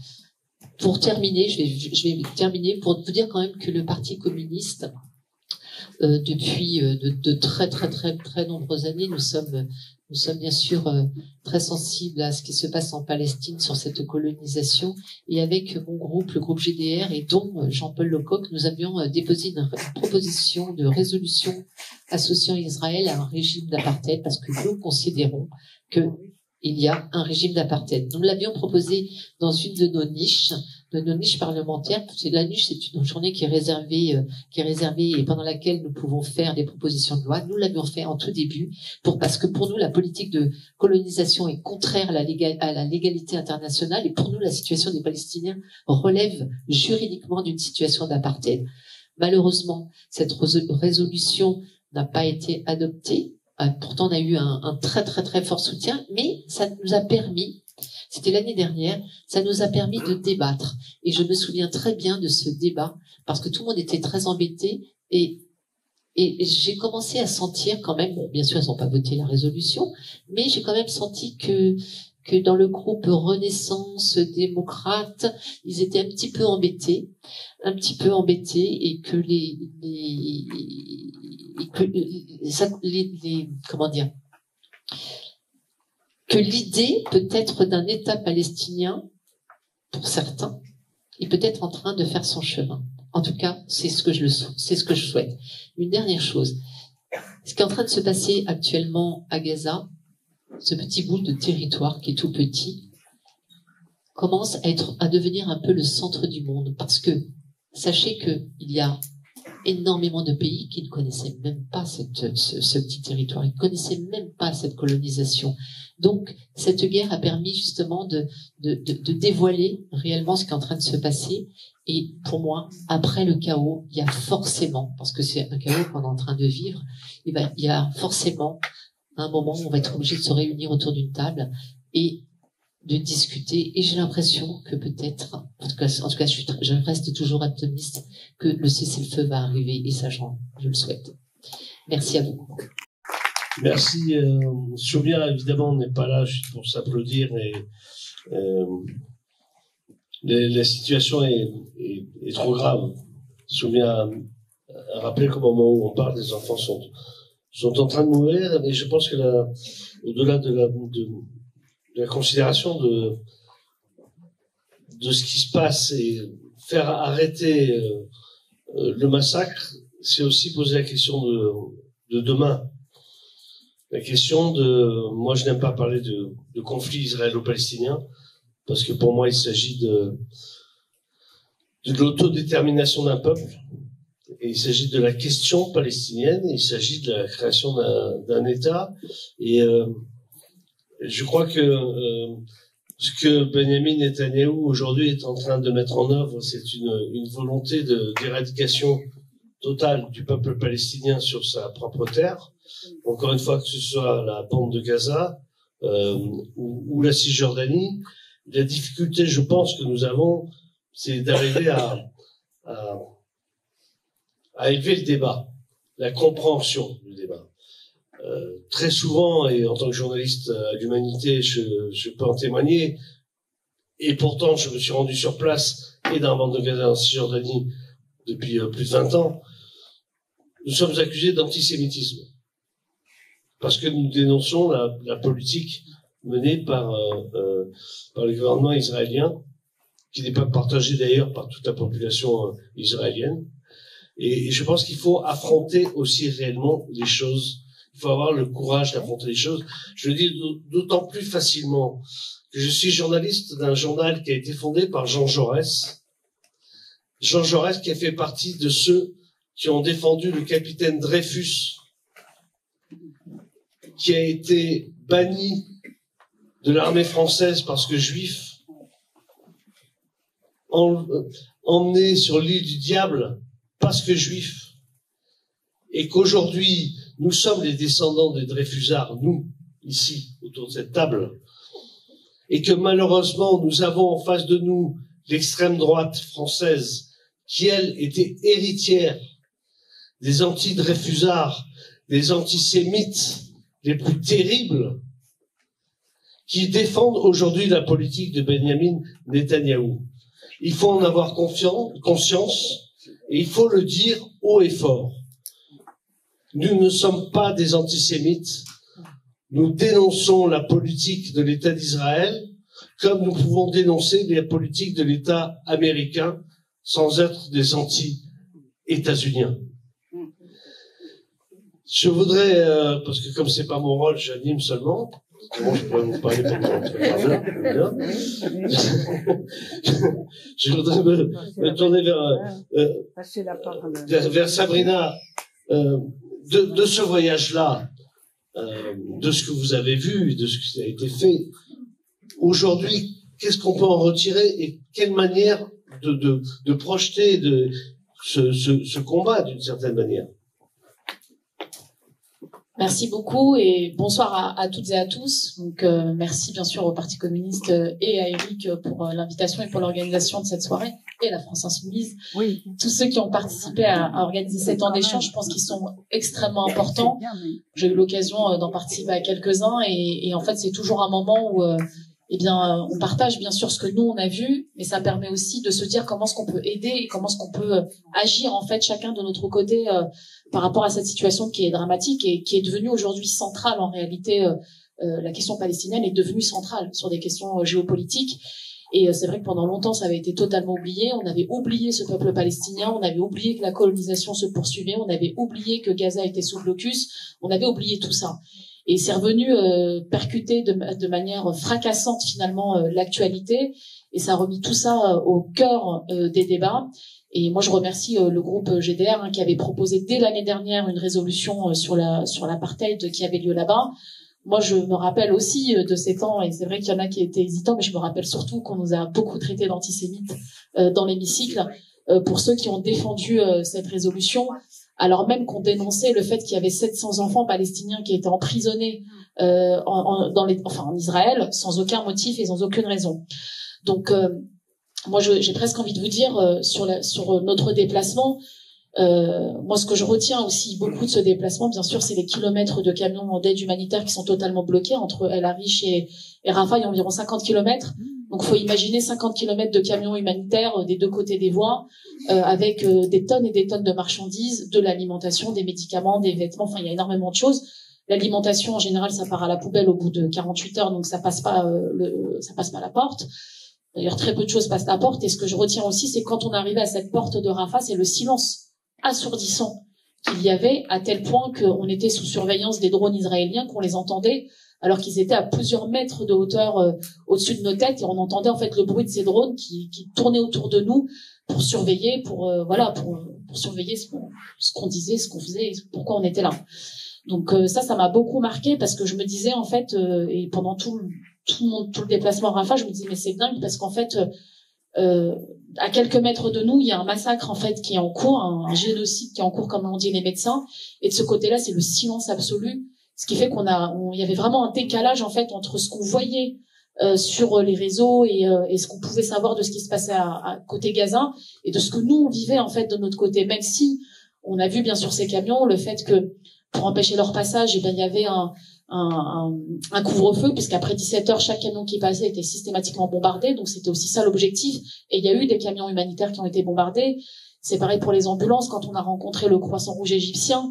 Pour terminer, je vais terminer pour vous dire quand même que le Parti communiste, depuis de très nombreuses années, nous sommes bien sûr très sensibles à ce qui se passe en Palestine sur cette colonisation. Et avec mon groupe, le groupe GDR, et dont Jean-Paul Lecoq, nous avions déposé une proposition de résolution associant Israël à un régime d'apartheid, parce que nous considérons qu'il y a un régime d'apartheid. Nous l'avions proposé dans une de nos niches parlementaires. La niche, c'est une journée qui est réservée et pendant laquelle nous pouvons faire des propositions de loi. Nous l'avions fait en tout début parce que pour nous, la politique de colonisation est contraire à la légalité internationale, et pour nous, la situation des Palestiniens relève juridiquement d'une situation d'apartheid. Malheureusement, cette résolution n'a pas été adoptée. Pourtant, on a eu un très fort soutien, mais ça nous a permis, c'était l'année dernière, ça nous a permis de débattre. Et je me souviens très bien de ce débat, parce que tout le monde était très embêté, et j'ai commencé à sentir quand même, bon, bien sûr, elles n'ont pas voté la résolution, mais j'ai quand même senti que dans le groupe Renaissance démocrate, ils étaient un petit peu embêtés, et que que l'idée peut-être d'un État palestinien, pour certains, est peut-être en train de faire son chemin. En tout cas, c'est ce que je souhaite. Une dernière chose. Ce qui est en train de se passer actuellement à Gaza, ce petit bout de territoire qui est tout petit, commence à devenir un peu le centre du monde, parce que sachez qu'il y a énormément de pays qui ne connaissaient même pas ce petit territoire, ils ne connaissaient même pas cette colonisation. Donc, cette guerre a permis justement de dévoiler réellement ce qui est en train de se passer. Et pour moi, après le chaos, il y a forcément, parce que c'est un chaos qu'on est en train de vivre, il y a forcément un moment où on va être obligé de se réunir autour d'une table et de discuter. Et j'ai l'impression que peut-être, en tout cas, je reste toujours optimiste, que le cessez-le-feu va arriver, et ça, je le souhaite. Merci à vous. Merci. Soumia, évidemment, on n'est pas là juste pour s'applaudir, et la situation est trop grave. Soumia a rappelé qu'au moment où on parle, les enfants sont en train de mourir, et je pense que au-delà de la considération de ce qui se passe et faire arrêter le massacre, c'est aussi poser la question de demain. La question moi je n'aime pas parler de conflit israélo-palestinien, parce que pour moi il s'agit de l'autodétermination d'un peuple, et il s'agit de la question palestinienne, et il s'agit de la création d'un État, et je crois que ce que Benjamin Netanyahou aujourd'hui est en train de mettre en œuvre, c'est une volonté d'éradication totale du peuple palestinien sur sa propre terre. Encore une fois, que ce soit la bande de Gaza ou la Cisjordanie, la difficulté, je pense, que nous avons, c'est d'arriver à élever le débat, la compréhension du débat. Très souvent, et en tant que journaliste à l'Humanité, je peux en témoigner, et pourtant je me suis rendu sur place et dans la bande de Gaza en Cisjordanie depuis plus de 20 ans, nous sommes accusés d'antisémitisme, parce que nous dénonçons la politique menée par le gouvernement israélien, qui n'est pas partagée d'ailleurs par toute la population israélienne. Et je pense qu'il faut affronter aussi réellement les choses. Il faut avoir le courage d'affronter les choses. Je le dis d'autant plus facilement que je suis journaliste d'un journal qui a été fondé par Jean Jaurès. Jean Jaurès qui a fait partie de ceux qui ont défendu le capitaine Dreyfus, qui a été banni de l'armée française parce que juif, emmené sur l'île du diable parce que juif, et qu'aujourd'hui nous sommes les descendants des Dreyfusards, nous, ici, autour de cette table, et que malheureusement, nous avons en face de nous l'extrême droite française, qui, elle, était héritière des anti-Dreyfusards, des antisémites les plus terribles, qui défendent aujourd'hui la politique de Benyamin Netanyahou. Il faut en avoir conscience, et il faut le dire haut et fort. Nous ne sommes pas des antisémites. Nous dénonçons la politique de l'État d'Israël, comme nous pouvons dénoncer la politique de l'État américain, sans être des anti-états-uniens. Je voudrais, parce que comme c'est pas mon rôle, j'anime seulement. Bon, je pourrais vous parler pendant 3 heures. Je voudrais me tourner vers Sabrina, de ce voyage-là, de ce que vous avez vu, de ce qui a été fait. Aujourd'hui, qu'est-ce qu'on peut en retirer et quelle manière de projeter ce combat d'une certaine manière? Merci beaucoup et bonsoir à toutes et à tous. Donc merci bien sûr au Parti communiste et à Eric pour l'invitation et pour l'organisation de cette soirée et à la France Insoumise. Oui. Tous ceux qui ont participé à organiser ces temps d'échange, je pense qu'ils sont extrêmement importants. J'ai eu l'occasion d'en participer à quelques-uns et en fait c'est toujours un moment où eh bien, on partage bien sûr ce que nous on a vu, mais ça permet aussi de se dire comment est-ce qu'on peut aider et comment est-ce qu'on peut agir en fait chacun de notre côté par rapport à cette situation qui est dramatique et qui est devenue aujourd'hui centrale en réalité. La question palestinienne est devenue centrale sur des questions géopolitiques et c'est vrai que pendant longtemps ça avait été totalement oublié. On avait oublié ce peuple palestinien, on avait oublié que la colonisation se poursuivait, on avait oublié que Gaza était sous blocus, on avait oublié tout ça. Et c'est revenu percuter de manière fracassante finalement l'actualité et ça a remis tout ça au cœur des débats. Et moi je remercie le groupe GDR qui avait proposé dès l'année dernière une résolution sur l'apartheid qui avait lieu là-bas. Moi je me rappelle aussi de ces temps et c'est vrai qu'il y en a qui étaient hésitants, mais je me rappelle surtout qu'on nous a beaucoup traités d'antisémites dans l'hémicycle pour ceux qui ont défendu cette résolution. Alors même qu'on dénonçait le fait qu'il y avait 700 enfants palestiniens qui étaient emprisonnés en Israël sans aucun motif et sans aucune raison. Donc moi j'ai presque envie de vous dire sur notre déplacement, moi ce que je retiens aussi beaucoup de ce déplacement, bien sûr, c'est les kilomètres de camions d'aide humanitaire qui sont totalement bloqués entre El Arish et Rafah, il y a environ 50 kilomètres. Donc, faut imaginer 50 kilomètres de camions humanitaires des deux côtés des voies, avec des tonnes et des tonnes de marchandises, de l'alimentation, des médicaments, des vêtements. Enfin, il y a énormément de choses. L'alimentation, en général, ça part à la poubelle au bout de 48 heures, donc ça passe pas la porte. D'ailleurs, très peu de choses passent à la porte. Et ce que je retiens aussi, c'est quand on arrivait à cette porte de Rafah, c'est le silence assourdissant qu'il y avait, à tel point qu'on était sous surveillance des drones israéliens, qu'on les entendait alors qu'ils étaient à plusieurs mètres de hauteur au-dessus de nos têtes, et on entendait en fait le bruit de ces drones qui tournaient autour de nous pour surveiller, pour surveiller ce qu'on disait, ce qu'on faisait, pourquoi on était là. Donc ça m'a beaucoup marqué parce que je me disais en fait, et pendant tout le déplacement à Rafah, je me disais mais c'est dingue parce qu'en fait à quelques mètres de nous, il y a un massacre en fait qui est en cours, un génocide qui est en cours comme l'ont dit les médecins, et de ce côté-là, c'est le silence absolu. Ce qui fait il y avait vraiment un décalage en fait entre ce qu'on voyait sur les réseaux et ce qu'on pouvait savoir de ce qui se passait à côté Gaza et de ce que nous on vivait en fait de notre côté. Même si on a vu bien sûr ces camions, le fait que pour empêcher leur passage, il y avait un couvre-feu puisqu'après 17 heures chaque camion qui passait était systématiquement bombardé. Donc c'était aussi ça l'objectif. Et il y a eu des camions humanitaires qui ont été bombardés. C'est pareil pour les ambulances. Quand on a rencontré le Croissant Rouge égyptien,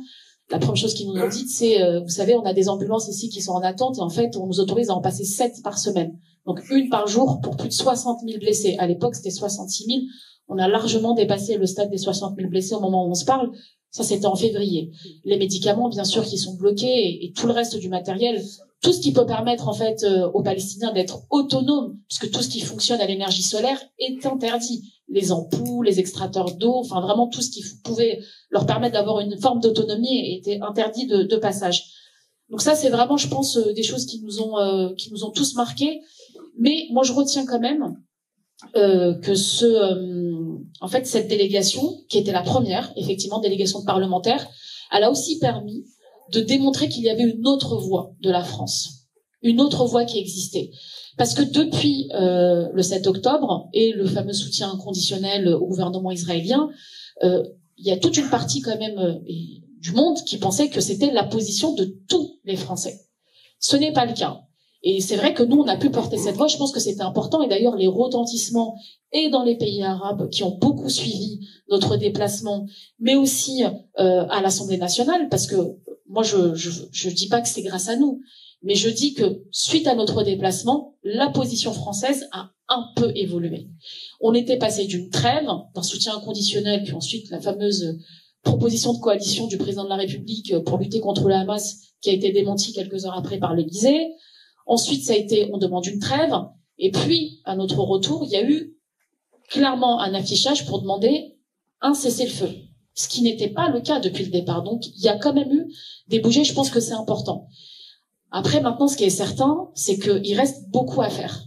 la première chose qu'ils nous ont dit, c'est, vous savez, on a des ambulances ici qui sont en attente et en fait, on nous autorise à en passer 7 par semaine. Donc, 1 par jour pour plus de 60 000 blessés. À l'époque, c'était 66 000. On a largement dépassé le stade des 60 000 blessés au moment où on se parle. Ça, c'était en février. Les médicaments, bien sûr, qui sont bloqués et tout le reste du matériel. Tout ce qui peut permettre, en fait, aux Palestiniens d'être autonomes, puisque tout ce qui fonctionne à l'énergie solaire est interdit. Les ampoules, les extracteurs d'eau, enfin vraiment tout ce qui pouvait leur permettre d'avoir une forme d'autonomie était interdit de passage. Donc ça, c'est vraiment, je pense, des choses qui nous ont tous marqués. Mais moi, je retiens quand même que en fait, cette délégation, qui était la première, effectivement, délégation de parlementaires, elle a aussi permis de démontrer qu'il y avait une autre voie de la France, une autre voie qui existait. Parce que depuis le 7 octobre et le fameux soutien inconditionnel au gouvernement israélien, il y a toute une partie quand même du monde qui pensait que c'était la position de tous les Français. Ce n'est pas le cas. Et c'est vrai que nous, on a pu porter cette voix. Je pense que c'était important. Et d'ailleurs, les retentissements et dans les pays arabes qui ont beaucoup suivi notre déplacement, mais aussi à l'Assemblée nationale, parce que moi, je dis pas que c'est grâce à nous, mais je dis que suite à notre déplacement, la position française a un peu évolué. On était passé d'une trêve, d'un soutien inconditionnel, puis ensuite la fameuse proposition de coalition du président de la République pour lutter contre le Hamas, qui a été démentie quelques heures après par l'Élysée. Ensuite, ça a été, on demande une trêve. Et puis, à notre retour, il y a eu clairement un affichage pour demander un cessez-le-feu. Ce qui n'était pas le cas depuis le départ. Donc, il y a quand même eu des bougées. Je pense que c'est important. Après, maintenant, ce qui est certain, c'est qu'il reste beaucoup à faire.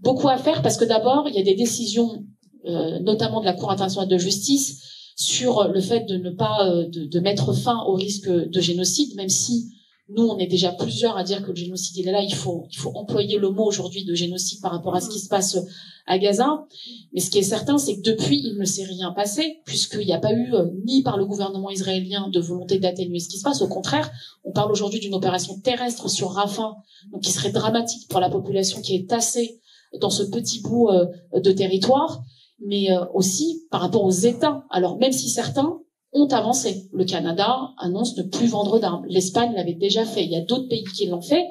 Beaucoup à faire parce que d'abord, il y a des décisions, notamment de la Cour internationale de justice, sur le fait de ne pas de mettre fin au risque de génocide, même si nous, on est déjà plusieurs à dire que le génocide, il est là. Il faut employer le mot aujourd'hui de génocide par rapport à ce qui se passe à Gaza. Mais ce qui est certain, c'est que depuis, il ne s'est rien passé, puisqu'il n'y a pas eu, ni par le gouvernement israélien, de volonté d'atténuer ce qui se passe. Au contraire, on parle aujourd'hui d'une opération terrestre sur Rafah, donc qui serait dramatique pour la population qui est tassée dans ce petit bout de territoire, mais aussi par rapport aux États. Alors, même si certains ont avancé. Le Canada annonce ne plus vendre d'armes. L'Espagne l'avait déjà fait. Il y a d'autres pays qui l'ont fait.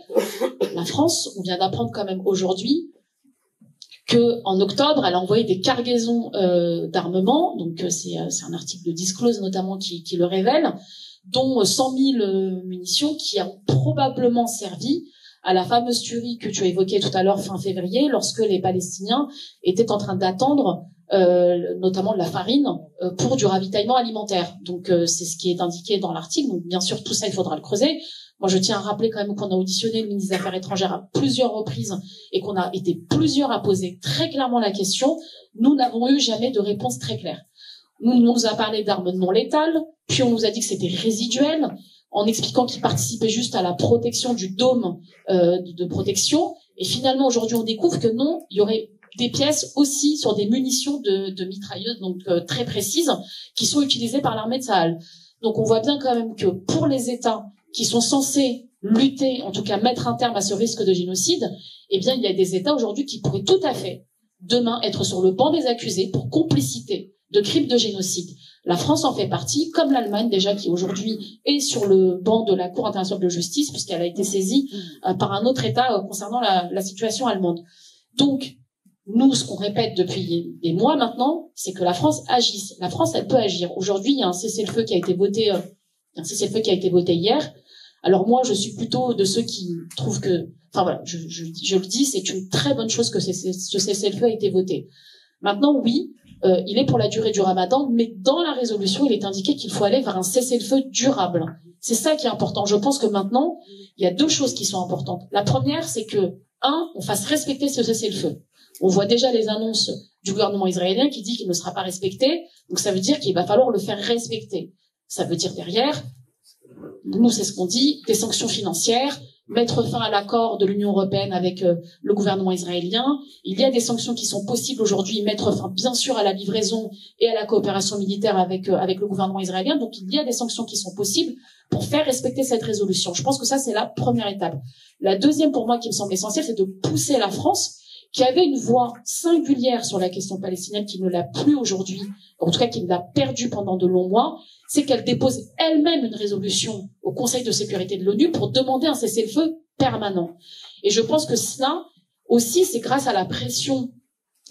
La France, on vient d'apprendre quand même aujourd'hui que en octobre, elle a envoyé des cargaisons d'armement. Donc c'est un article de Disclose notamment qui le révèle, dont 100 000 munitions qui ont probablement servi à la fameuse tuerie que tu as évoquée tout à l'heure fin février, lorsque les Palestiniens étaient en train d'attendre notamment de la farine pour du ravitaillement alimentaire. Donc c'est ce qui est indiqué dans l'article. Donc bien sûr tout ça il faudra le creuser. Moi je tiens à rappeler quand même qu'on a auditionné le ministre des Affaires étrangères à plusieurs reprises et qu'on a été plusieurs à poser très clairement la question. Nous n'avons eu jamais de réponse très claire. On nous a parlé d'armes non létales, puis on nous a dit que c'était résiduel, en expliquant qu'ils participaient juste à la protection du dôme de protection. Et finalement aujourd'hui on découvre que non, il y aurait des pièces aussi sur des munitions de mitrailleuses, donc très précises, qui sont utilisées par l'armée de Tsahal. Donc on voit bien quand même que pour les États qui sont censés lutter, en tout cas mettre un terme à ce risque de génocide, eh bien il y a des États aujourd'hui qui pourraient tout à fait demain être sur le banc des accusés pour complicité de crimes de génocide. La France en fait partie, comme l'Allemagne déjà, qui aujourd'hui est sur le banc de la Cour internationale de justice, puisqu'elle a été saisie par un autre État concernant la situation allemande. Donc nous, ce qu'on répète depuis des mois maintenant, c'est que la France agisse. La France, elle peut agir. Aujourd'hui, il y a un cessez-le-feu qui a été voté, hier. Alors moi, je suis plutôt de ceux qui trouvent que, enfin voilà, je le dis, c'est une très bonne chose que ce cessez-le-feu a été voté. Maintenant, oui, il est pour la durée du Ramadan, mais dans la résolution, il est indiqué qu'il faut aller vers un cessez-le-feu durable. C'est ça qui est important. Je pense que maintenant, il y a deux choses qui sont importantes. La première, c'est que, on fasse respecter ce cessez-le-feu. On voit déjà les annonces du gouvernement israélien qui dit qu'il ne sera pas respecté. Donc ça veut dire qu'il va falloir le faire respecter. Ça veut dire derrière, nous c'est ce qu'on dit, des sanctions financières, mettre fin à l'accord de l'Union européenne avec le gouvernement israélien. Il y a des sanctions qui sont possibles aujourd'hui, mettre fin bien sûr à la livraison et à la coopération militaire avec le gouvernement israélien. Donc il y a des sanctions qui sont possibles pour faire respecter cette résolution. Je pense que ça c'est la première étape. La deuxième pour moi qui me semble essentielle, c'est de pousser la France, qui avait une voix singulière sur la question palestinienne, qui ne l'a plus aujourd'hui, en tout cas qui l'a perdue pendant de longs mois, c'est qu'elle dépose elle-même une résolution au Conseil de sécurité de l'ONU pour demander un cessez-le-feu permanent. Et je pense que cela aussi, c'est grâce à la pression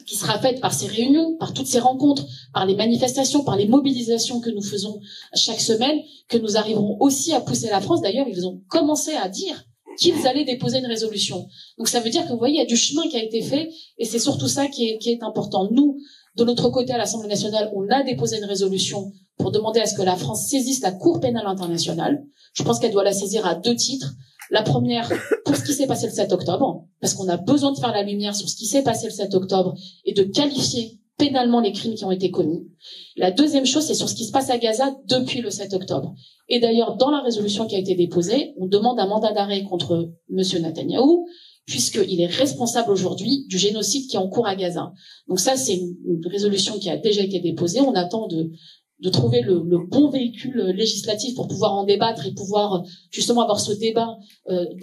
qui sera faite par ces réunions, par toutes ces rencontres, par les manifestations, par les mobilisations que nous faisons chaque semaine, que nous arriverons aussi à pousser la France. D'ailleurs, ils ont commencé à dire qu'ils allaient déposer une résolution. Donc ça veut dire que vous voyez, il y a du chemin qui a été fait et c'est surtout ça qui est important. Nous, de notre côté à l'Assemblée nationale, on a déposé une résolution pour demander à ce que la France saisisse la Cour pénale internationale. Je pense qu'elle doit la saisir à deux titres. La première, pour ce qui s'est passé le 7 octobre, parce qu'on a besoin de faire la lumière sur ce qui s'est passé le 7 octobre et de qualifier pénalement les crimes qui ont été commis. La deuxième chose, c'est sur ce qui se passe à Gaza depuis le 7 octobre. Et d'ailleurs, dans la résolution qui a été déposée, on demande un mandat d'arrêt contre Monsieur Netanyahou, puisqu'il est responsable aujourd'hui du génocide qui est en cours à Gaza. Donc ça, c'est une résolution qui a déjà été déposée. On attend de trouver le bon véhicule législatif pour pouvoir en débattre et pouvoir justement avoir ce débat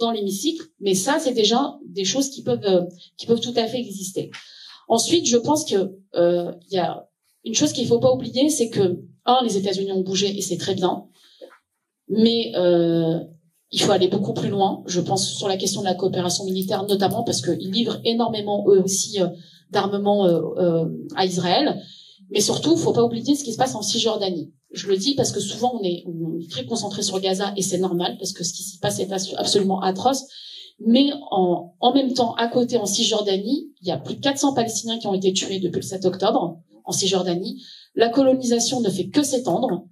dans l'hémicycle. Mais ça, c'est déjà des choses qui peuvent tout à fait exister. Ensuite, je pense que y a une chose qu'il faut pas oublier, c'est que les États-Unis ont bougé et c'est très bien, mais il faut aller beaucoup plus loin. Je pense sur la question de la coopération militaire, notamment parce qu'ils livrent énormément eux aussi d'armement à Israël. Mais surtout, faut pas oublier ce qui se passe en Cisjordanie. Je le dis parce que souvent on est très concentré sur Gaza et c'est normal parce que ce qui s'y passe est absolument atroce. Mais en même temps, à côté, en Cisjordanie, il y a plus de 400 Palestiniens qui ont été tués depuis le 7 octobre en Cisjordanie. La colonisation ne fait que s'étendre.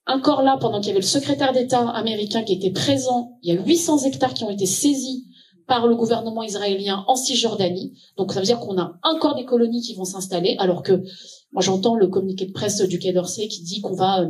Encore là, pendant qu'il y avait le secrétaire d'État américain qui était présent, il y a 800 hectares qui ont été saisis par le gouvernement israélien en Cisjordanie. Donc ça veut dire qu'on a encore des colonies qui vont s'installer, alors que moi j'entends le communiqué de presse du Quai d'Orsay qui dit qu'on va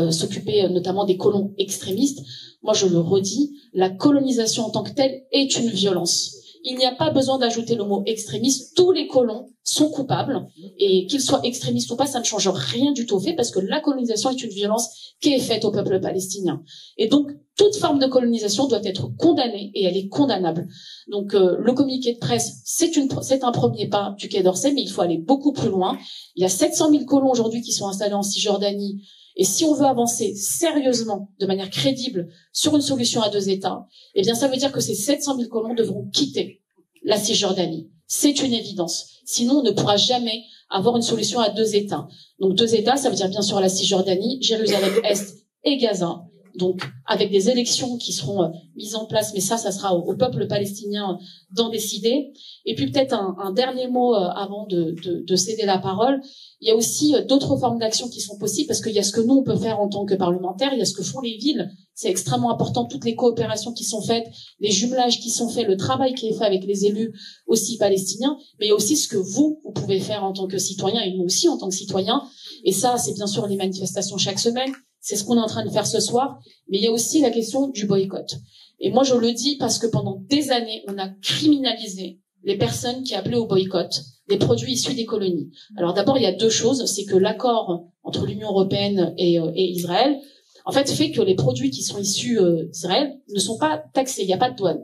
s'occuper notamment des colons extrémistes. Moi je le redis, la colonisation en tant que telle est une violence. Il n'y a pas besoin d'ajouter le mot extrémiste. Tous les colons sont coupables et qu'ils soient extrémistes ou pas, ça ne change rien du tout au fait parce que la colonisation est une violence qui est faite au peuple palestinien. Et donc, toute forme de colonisation doit être condamnée et elle est condamnable. Donc, le communiqué de presse, c'est un premier pas du Quai d'Orsay, mais il faut aller beaucoup plus loin. Il y a 700 000 colons aujourd'hui qui sont installés en Cisjordanie. Et si on veut avancer sérieusement, de manière crédible, sur une solution à 2 États, eh bien, ça veut dire que ces 700 000 colons devront quitter la Cisjordanie. C'est une évidence. Sinon, on ne pourra jamais avoir une solution à 2 États. Donc, 2 États, ça veut dire bien sûr la Cisjordanie, Jérusalem-Est et Gaza. Donc, avec des élections qui seront mises en place, mais ça sera au peuple palestinien d'en décider. Et puis peut-être un dernier mot avant de céder la parole. Il y a aussi d'autres formes d'action qui sont possibles, parce qu'il y a ce que nous, on peut faire en tant que parlementaires, il y a ce que font les villes. C'est extrêmement important, toutes les coopérations qui sont faites, les jumelages qui sont faits, le travail qui est fait avec les élus aussi palestiniens, mais il y a aussi ce que vous pouvez faire en tant que citoyens, et nous aussi en tant que citoyens. Et ça, c'est bien sûr les manifestations chaque semaine. C'est ce qu'on est en train de faire ce soir, mais il y a aussi la question du boycott. Et moi, je le dis parce que pendant des années, on a criminalisé les personnes qui appelaient au boycott des produits issus des colonies. Alors d'abord, il y a 2 choses. C'est que l'accord entre l'Union européenne et Israël, en fait, fait que les produits qui sont issus d'Israël ne sont pas taxés. Il n'y a pas de douane.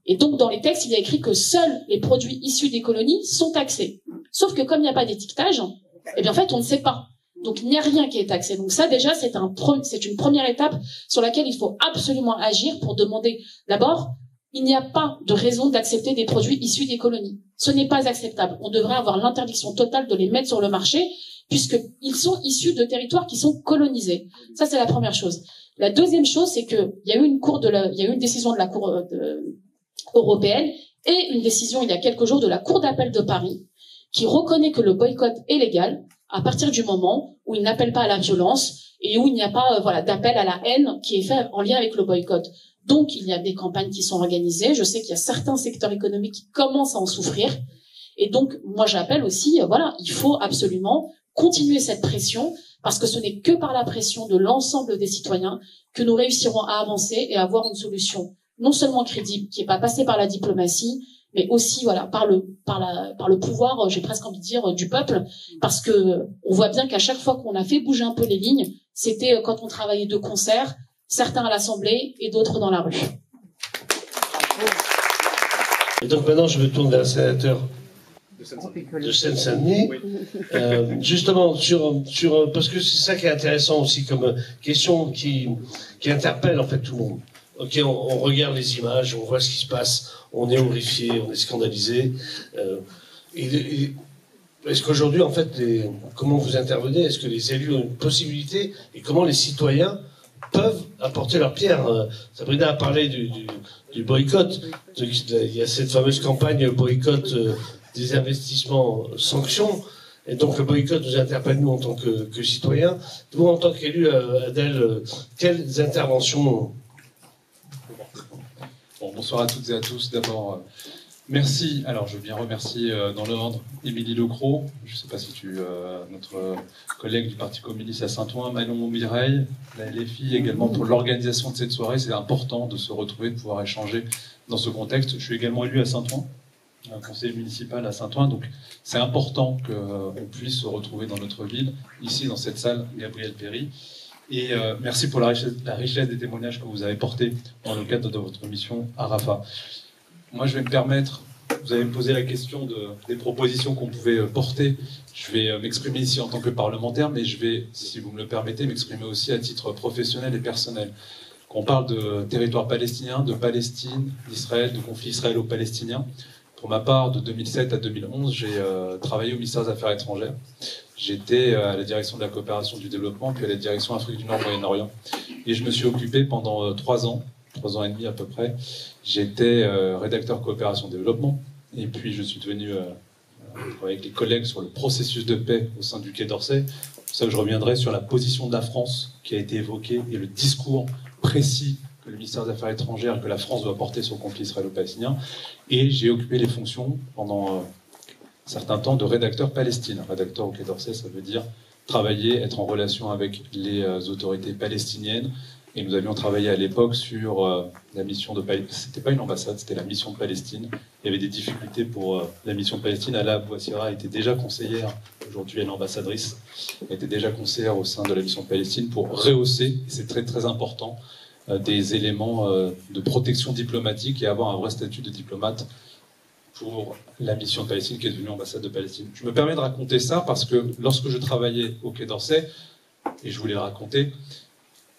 Et donc, dans les textes, il y a écrit que seuls les produits issus des colonies sont taxés. Sauf que comme il n'y a pas d'étiquetage, eh bien, en fait, on ne sait pas. Donc, il n'y a rien qui est taxé. Donc ça, déjà, c'est une première étape sur laquelle il faut absolument agir pour demander. D'abord, il n'y a pas de raison d'accepter des produits issus des colonies. Ce n'est pas acceptable. On devrait avoir l'interdiction totale de les mettre sur le marché, puisqu'ils sont issus de territoires qui sont colonisés. Ça, c'est la première chose. La deuxième chose, c'est que il y a eu une décision de la Cour européenne et une décision il y a quelques jours de la Cour d'appel de Paris qui reconnaît que le boycott est légal à partir du moment où il n'appelle pas à la violence et où il n'y a pas d'appel à la haine qui est fait en lien avec le boycott. Donc, il y a des campagnes qui sont organisées. Je sais qu'il y a certains secteurs économiques qui commencent à en souffrir. Et donc, moi, j'appelle aussi, il faut absolument continuer cette pression parce que ce n'est que par la pression de l'ensemble des citoyens que nous réussirons à avancer et à avoir une solution non seulement crédible, qui n'est pas passée par la diplomatie, mais aussi par le pouvoir, j'ai presque envie de dire, du peuple, parce que on voit bien qu'à chaque fois qu'on a fait bouger un peu les lignes, c'était quand on travaillait de concert, certains à l'Assemblée et d'autres dans la rue. Et donc maintenant, je me tourne vers le sénateur de Seine-Saint-Denis, justement parce que c'est ça qui est intéressant aussi comme question qui interpelle en fait tout le monde. Ok, on regarde les images, on voit ce qui se passe, on est horrifié, on est scandalisé. Est-ce qu'aujourd'hui, en fait, comment vous intervenez? Est-ce que les élus ont une possibilité et comment les citoyens peuvent apporter leur pierre? Sabrina a parlé du boycott. Il y a cette fameuse campagne boycott des investissements sanctions. Et donc le boycott nous interpelle nous en tant que citoyens. Vous, en tant qu'élu, Adèle, quelles interventions? Bon, bonsoir à toutes et à tous. D'abord, Merci. Alors, je veux bien remercier dans l'ordre Émilie Lecros, je ne sais pas si notre collègue du Parti communiste à Saint-Ouen, Manon Mireille, la LFI également pour l'organisation de cette soirée. C'est important de se retrouver, de pouvoir échanger dans ce contexte. Je suis également élu à Saint-Ouen, un conseiller municipal à Saint-Ouen, donc c'est important qu'on puisse se retrouver dans notre ville, ici dans cette salle, Gabriel Péry. Et merci pour la richesse des témoignages que vous avez portés dans le cadre de votre mission à Rafah. Moi, je vais me permettre, vous avez me posé la question des propositions qu'on pouvait porter. Je vais m'exprimer ici en tant que parlementaire, mais je vais, si vous me le permettez, m'exprimer aussi à titre professionnel et personnel. Quand on parle de territoire palestinien, de Palestine, d'Israël, de conflit israélo-palestinien, pour ma part, de 2007 à 2011, j'ai travaillé au ministère des Affaires étrangères. J'étais à la direction de la coopération du développement, puis à la direction Afrique du Nord, Moyen-Orient. Et je me suis occupé pendant 3 ans et demi à peu près. J'étais rédacteur coopération développement, et puis je suis devenu avec les collègues sur le processus de paix au sein du Quai d'Orsay. C'est pour ça que je reviendrai sur la position de la France qui a été évoquée et le discours précis que le ministère des Affaires étrangères, que la France doit porter sur le conflit israélo-palestinien. Et j'ai occupé les fonctions pendant un certain temps de rédacteur Palestine. Rédacteur au Quai d'Orsay, ça veut dire travailler, être en relation avec les autorités palestiniennes. Et nous avions travaillé à l'époque sur la mission de Palestine. C'était pas une ambassade, c'était la mission de Palestine. Il y avait des difficultés pour la mission de Palestine. Ala Bouassira était déjà conseillère, aujourd'hui elle est ambassadrice, elle était déjà conseillère au sein de la mission de Palestine pour rehausser, et c'est très très important, des éléments de protection diplomatique et avoir un vrai statut de diplomate pour la mission de Palestine qui est devenue ambassade de Palestine. Je me permets de raconter ça parce que lorsque je travaillais au Quai d'Orsay, et je voulais le raconter,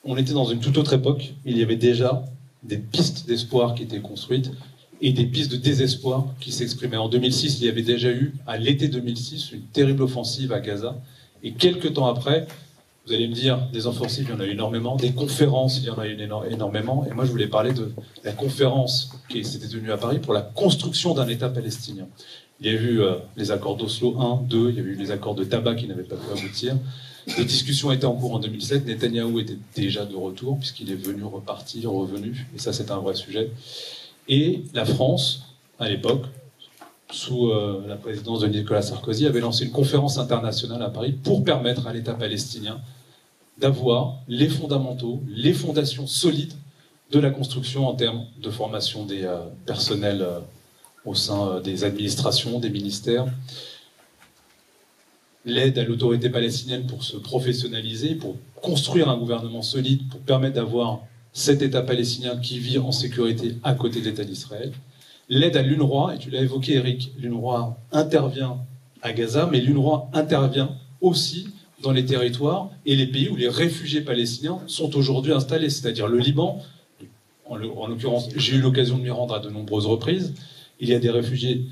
on était dans une toute autre époque. Il y avait déjà des pistes d'espoir qui étaient construites et des pistes de désespoir qui s'exprimaient. En 2006, il y avait déjà eu, à l'été 2006, une terrible offensive à Gaza. Et quelques temps après, vous allez me dire, des offensives, il y en a eu énormément, des conférences, il y en a eu énormément. Et moi, je voulais parler de la conférence qui s'était tenue à Paris pour la construction d'un État palestinien. Il y a eu les accords d'Oslo 1, 2, il y a eu les accords de Tabac qui n'avaient pas pu aboutir. Les discussions étaient en cours en 2007. Netanyahou était déjà de retour puisqu'il est venu repartir, revenu. Et ça, c'est un vrai sujet. Et la France, à l'époque, sous la présidence de Nicolas Sarkozy, avait lancé une conférence internationale à Paris pour permettre à l'État palestinien d'avoir les fondamentaux, les fondations solides de la construction en termes de formation des personnels au sein des administrations, des ministères, l'aide à l'autorité palestinienne pour se professionnaliser, pour construire un gouvernement solide, pour permettre d'avoir cet État palestinien qui vit en sécurité à côté de l'État d'Israël. L'aide à l'UNRWA, et tu l'as évoqué Eric, l'UNRWA intervient à Gaza, mais l'UNRWA intervient aussi dans les territoires et les pays où les réfugiés palestiniens sont aujourd'hui installés, c'est-à-dire le Liban. En l'occurrence, j'ai eu l'occasion de m'y rendre à de nombreuses reprises. Il y a des réfugiés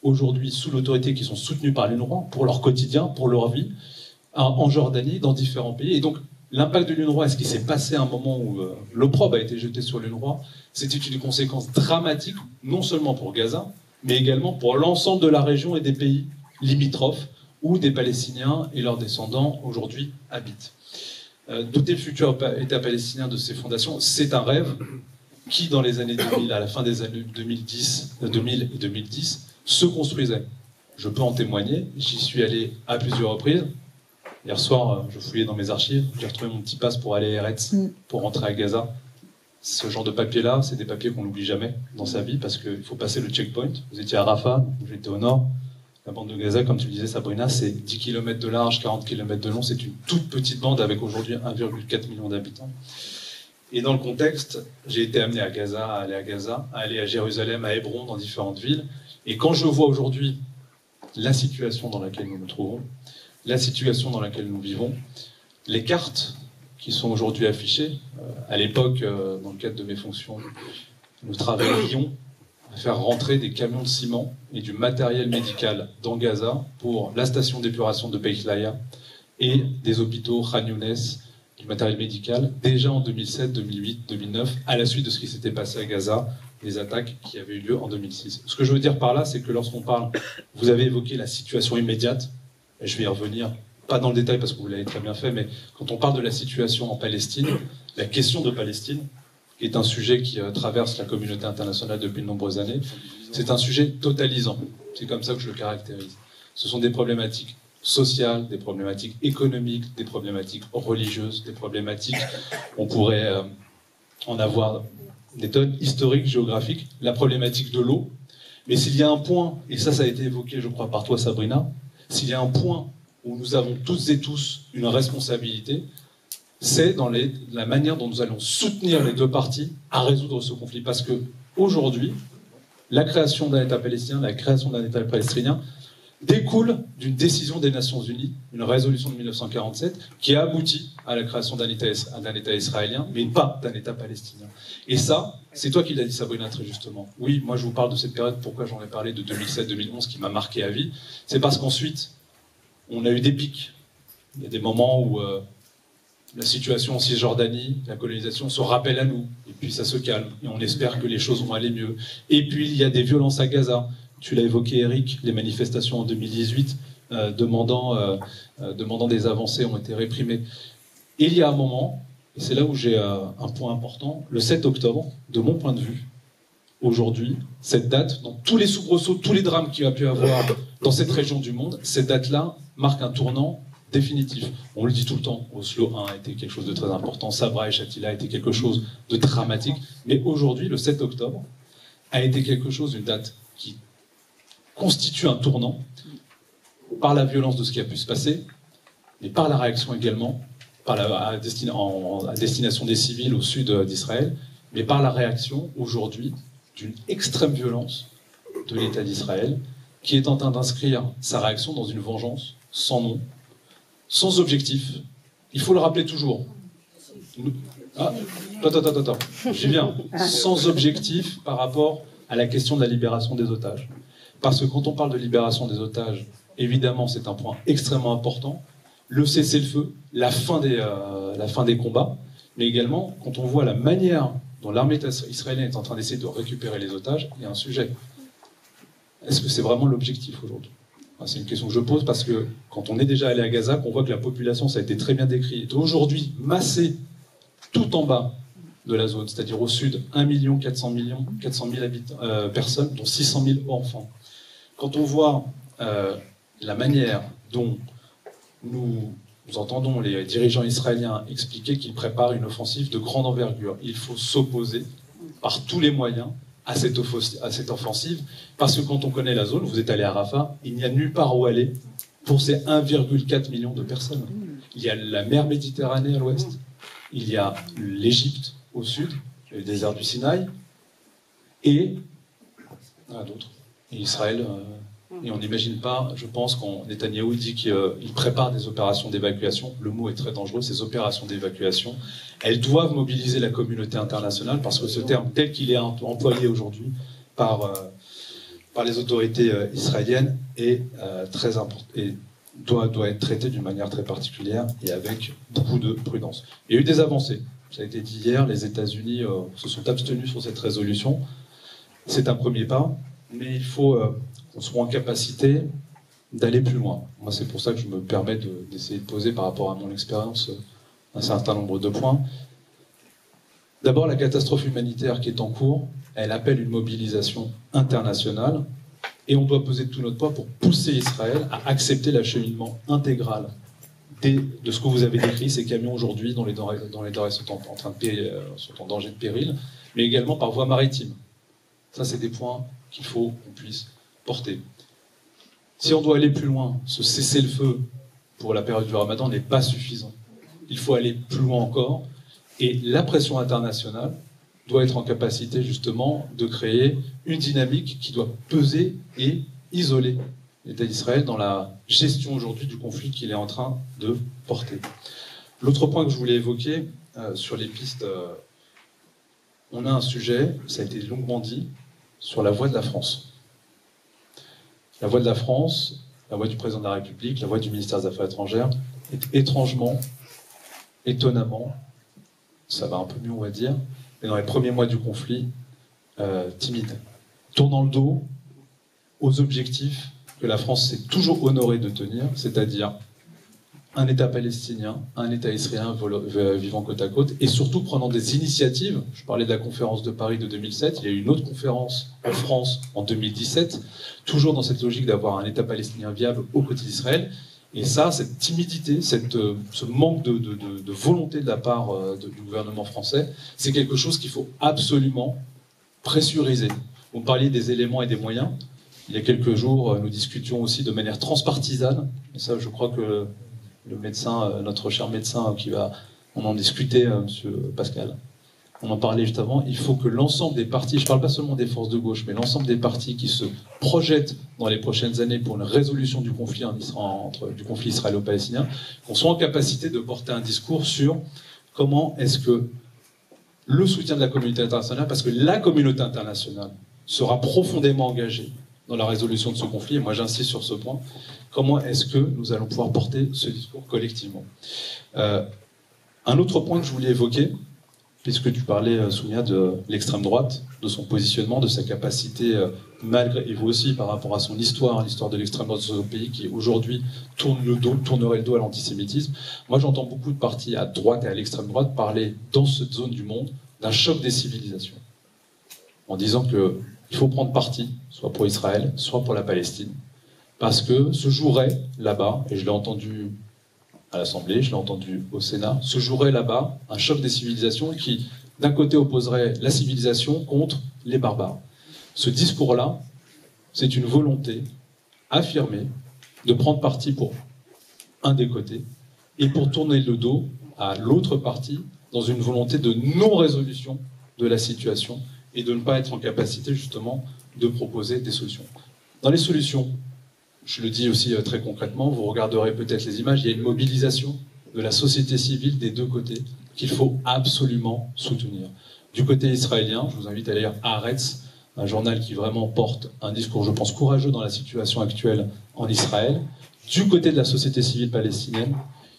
aujourd'hui sous l'autorité qui sont soutenus par l'UNRWA pour leur quotidien, pour leur vie, en Jordanie, dans différents pays. Et donc, l'impact de l'UNRWA, ce qui s'est passé à un moment où l'opprobre a été jeté sur l'UNRWA, c'était une conséquence dramatique, non seulement pour Gaza, mais également pour l'ensemble de la région et des pays limitrophes où des Palestiniens et leurs descendants aujourd'hui habitent. Doter le futur État palestinien de ses fondations, c'est un rêve qui, dans les années 2000, à la fin des années 2000 et 2010, se construisait. Je peux en témoigner, j'y suis allé à plusieurs reprises. Hier soir, je fouillais dans mes archives, j'ai retrouvé mon petit passe pour aller à Eretz, pour rentrer à Gaza. Ce genre de papiers-là, c'est des papiers qu'on n'oublie jamais dans sa vie, parce qu'il faut passer le checkpoint. Vous étiez à Rafah, j'étais au nord. La bande de Gaza, comme tu le disais, Sabrina, c'est 10 km de large, 40 km de long. C'est une toute petite bande avec aujourd'hui 1,4 million d'habitants. Et dans le contexte, j'ai été amené à Gaza, à aller à Jérusalem, à Hébron, dans différentes villes. Et quand je vois aujourd'hui la situation dans laquelle nous nous trouvons, la situation dans laquelle nous vivons, les cartes qui sont aujourd'hui affichées, à l'époque, dans le cadre de mes fonctions, nous travaillions à faire rentrer des camions de ciment et du matériel médical dans Gaza pour la station d'épuration de Beit Laïa et des hôpitaux Khan Younes, du matériel médical, déjà en 2007, 2008, 2009, à la suite de ce qui s'était passé à Gaza, des attaques qui avaient eu lieu en 2006. Ce que je veux dire par là, c'est que lorsqu'on parle, vous avez évoqué la situation immédiate, et je vais y revenir, pas dans le détail parce que vous l'avez très bien fait, mais quand on parle de la situation en Palestine, la question de Palestine, qui est un sujet qui traverse la communauté internationale depuis de nombreuses années, C'est un sujet totalisant. C'est comme ça que je le caractérise. Ce sont des problématiques sociales, des problématiques économiques, des problématiques religieuses, des problématiques, on pourrait en avoir des tonnes, historiques, géographiques, la problématique de l'eau. Mais s'il y a un point, et ça a été évoqué, je crois, par toi, Sabrina, s'il y a un point où nous avons toutes et tous une responsabilité, c'est dans la manière dont nous allons soutenir les deux parties à résoudre ce conflit. Parce que aujourd'hui, la création d'un État palestinien, la création d'un État palestinien découle d'une décision des Nations Unies, une résolution de 1947, qui a abouti à la création d'un État israélien, mais pas d'un État palestinien. Et ça, c'est toi qui l'as dit, Sabrina, très justement. Oui, moi je vous parle de cette période, pourquoi j'en ai parlé de 2007-2011, qui m'a marqué à vie, c'est parce qu'ensuite, on a eu des pics. Il y a des moments où la situation en Cisjordanie, la colonisation se rappelle à nous, et puis ça se calme, et on espère que les choses vont aller mieux. Et puis il y a des violences à Gaza. Tu l'as évoqué, Eric, les manifestations en 2018 demandant des avancées ont été réprimées. Et il y a un moment, et c'est là où j'ai un point important, le 7 octobre, de mon point de vue, aujourd'hui, cette date, dans tous les soubresauts, tous les drames qu'il y a pu avoir dans cette région du monde, cette date-là marque un tournant définitif. On le dit tout le temps, Oslo 1 a été quelque chose de très important, Sabra et Shatila a été quelque chose de dramatique, mais aujourd'hui, le 7 octobre, a été quelque chose, une date qui constitue un tournant par la violence de ce qui a pu se passer, mais par la réaction également, à destination des civils au sud d'Israël, mais par la réaction aujourd'hui d'une extrême violence de l'État d'Israël, qui est en train d'inscrire sa réaction dans une vengeance sans nom, sans objectif. Il faut le rappeler toujours. Attends, j'y viens. Sans objectif par rapport à la question de la libération des otages. Parce que quand on parle de libération des otages, évidemment, c'est un point extrêmement important. Le cessez-le-feu, la fin des combats, mais également, quand on voit la manière dont l'armée israélienne est en train d'essayer de récupérer les otages, il y a un sujet. Est-ce que c'est vraiment l'objectif aujourd'hui ? C'est une question que je pose parce que quand on est déjà allé à Gaza, qu'on voit que la population, ça a été très bien décrit, est aujourd'hui massée tout en bas de la zone, c'est-à-dire au sud, 1 400 000 personnes, dont 600 000 enfants. Quand on voit la manière dont nous entendons les dirigeants israéliens expliquer qu'ils préparent une offensive de grande envergure, il faut s'opposer par tous les moyens à cette offensive, parce que quand on connaît la zone, vous êtes allé à Rafah, il n'y a nulle part où aller pour ces 1,4 million de personnes. Il y a la mer Méditerranée à l'ouest, il y a l'Égypte au sud, le désert du Sinaï, et d'autres. Et Israël, et on n'imagine pas, je pense, quand Netanyahou dit qu'il prépare des opérations d'évacuation, le mot est très dangereux, ces opérations d'évacuation, elles doivent mobiliser la communauté internationale, parce que ce terme, tel qu'il est employé aujourd'hui par les autorités israéliennes, est très important, et doit être traité d'une manière très particulière, et avec beaucoup de prudence. Il y a eu des avancées. Ça a été dit hier, les États-Unis se sont abstenus sur cette résolution. C'est un premier pas, mais il faut qu'on soit en capacité d'aller plus loin. Moi, c'est pour ça que je me permets d'essayer de poser, par rapport à mon expérience, un certain nombre de points. D'abord, la catastrophe humanitaire qui est en cours, elle appelle une mobilisation internationale, et on doit peser de tout notre poids pour pousser Israël à accepter l'acheminement intégral de ce que vous avez décrit, ces camions aujourd'hui dont les denrées sont en danger de péril, mais également par voie maritime. Ça, c'est des points qu'il faut qu'on puisse porter. Si on doit aller plus loin, ce cessez-le-feu pour la période du Ramadan n'est pas suffisant. Il faut aller plus loin encore, et la pression internationale doit être en capacité justement de créer une dynamique qui doit peser et isoler l'État d'Israël dans la gestion aujourd'hui du conflit qu'il est en train de porter. L'autre point que je voulais évoquer sur les pistes, on a un sujet, ça a été longuement dit, sur la voix de la France. La voix de la France, la voix du président de la République, la voix du ministère des Affaires étrangères est étrangement, étonnamment, ça va un peu mieux on va dire, mais dans les premiers mois du conflit, timide, tournant le dos aux objectifs que la France s'est toujours honorée de tenir, c'est-à-dire un État palestinien, un État israélien vivant côte à côte, et surtout prenant des initiatives. Je parlais de la conférence de Paris de 2007, il y a eu une autre conférence en France en 2017, toujours dans cette logique d'avoir un État palestinien viable aux côtés d'Israël. Et ça, cette timidité, ce manque de volonté de la part du gouvernement français, c'est quelque chose qu'il faut absolument pressuriser. Vous parliez des éléments et des moyens. Il y a quelques jours, nous discutions aussi de manière transpartisane, et ça, je crois que le médecin, notre cher médecin on en discutait, monsieur Pascal, on en parlait juste avant, il faut que l'ensemble des partis, je ne parle pas seulement des forces de gauche, mais l'ensemble des partis qui se projettent dans les prochaines années pour une résolution du conflit, du conflit israélo-palestinien, qu'on soit en capacité de porter un discours sur comment est-ce que le soutien de la communauté internationale, parce que la communauté internationale sera profondément engagée dans la résolution de ce conflit, et moi j'insiste sur ce point, comment est-ce que nous allons pouvoir porter ce discours collectivement. Un autre point que je voulais évoquer, puisque tu parlais, Soumia, de l'extrême droite, de son positionnement, de sa capacité, malgré, et vous aussi, par rapport à son histoire, l'histoire de l'extrême droite de ce pays, qui aujourd'hui tournerait le dos à l'antisémitisme. Moi j'entends beaucoup de partis à droite et à l'extrême droite parler, dans cette zone du monde, d'un choc des civilisations, en disant qu'il faut prendre parti, soit pour Israël, soit pour la Palestine, parce que se jouerait là-bas, et je l'ai entendu à l'Assemblée, je l'ai entendu au Sénat, se jouerait là-bas un choc des civilisations qui, d'un côté, opposerait la civilisation contre les barbares. Ce discours-là, c'est une volonté affirmée de prendre parti pour un des côtés et pour tourner le dos à l'autre partie dans une volonté de non-résolution de la situation et de ne pas être en capacité, justement, de proposer des solutions. Dans les solutions, je le dis aussi très concrètement, vous regarderez peut-être les images, il y a une mobilisation de la société civile des deux côtés qu'il faut absolument soutenir. Du côté israélien, je vous invite à lire Haaretz, un journal qui vraiment porte un discours, je pense, courageux dans la situation actuelle en Israël. Du côté de la société civile palestinienne,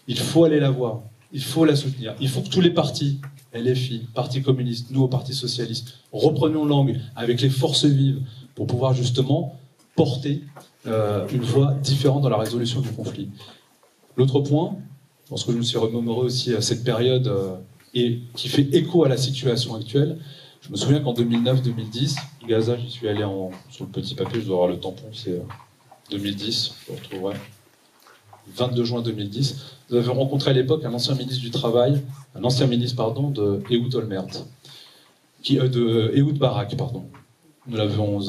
il faut aller la voir, il faut la soutenir. Il faut que tous les partis, LFI, Parti communiste, nous au Parti socialiste, reprenions langue avec les forces vives pour pouvoir justement porter une voix différente dans la résolution du conflit. L'autre point, parce que je me suis remémoré aussi à cette période et qui fait écho à la situation actuelle, je me souviens qu'en 2009-2010, Gaza, j'y suis allé sur le petit papier, je dois avoir le tampon, c'est 2010, je le retrouverai. 22 juin 2010, nous avions rencontré à l'époque un ancien ministre du Travail, de Ehud Olmert, de Ehud Barak, pardon. Nous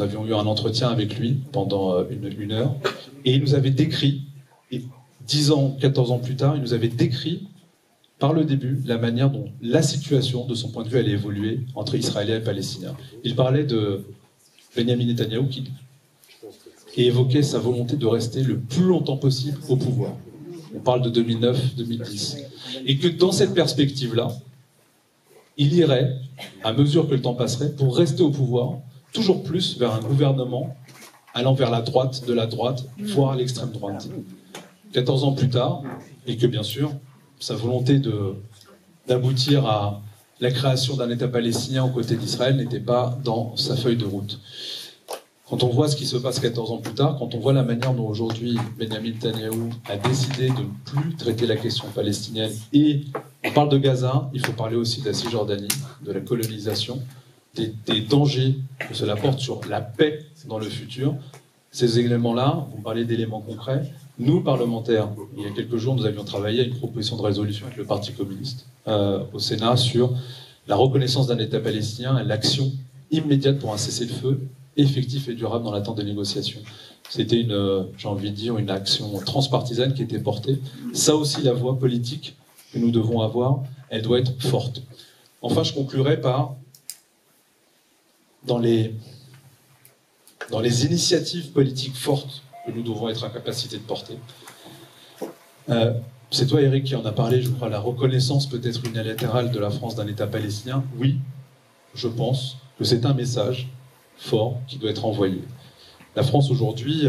avions eu un entretien avec lui pendant une heure, et il nous avait décrit, et 14 ans plus tard, il nous avait décrit par le début la manière dont la situation, de son point de vue, allait évoluer entre Israéliens et Palestiniens. Il parlait de Benjamin Netanyahou et évoquait sa volonté de rester le plus longtemps possible au pouvoir. On parle de 2009-2010. Et que dans cette perspective-là, il irait, à mesure que le temps passerait, pour rester au pouvoir, toujours plus vers un gouvernement allant vers la droite, voire l'extrême droite. 14 ans plus tard, et que bien sûr, sa volonté d'aboutir à la création d'un État palestinien aux côtés d'Israël n'était pas dans sa feuille de route. Quand on voit ce qui se passe 14 ans plus tard, quand on voit la manière dont aujourd'hui Benjamin Netanyahou a décidé de ne plus traiter la question palestinienne, et on parle de Gaza, il faut parler aussi de la Cisjordanie, de la colonisation, des dangers que cela porte sur la paix dans le futur. Ces éléments-là, vous parlez d'éléments concrets. Nous, parlementaires, il y a quelques jours, nous avions travaillé à une proposition de résolution avec le Parti communiste au Sénat sur la reconnaissance d'un État palestinien et l'action immédiate pour un cessez-le-feu effectif et durable dans l'attente des négociations. C'était j'ai envie de dire, une action transpartisane qui était portée. Ça aussi, la voix politique que nous devons avoir, elle doit être forte. Enfin, je conclurai par dans les initiatives politiques fortes que nous devons être en capacité de porter. C'est toi, Eric, qui en a parlé, je crois, la reconnaissance peut-être unilatérale de la France d'un État palestinien. Oui, je pense que c'est un message fort qui doit être envoyé. La France, aujourd'hui,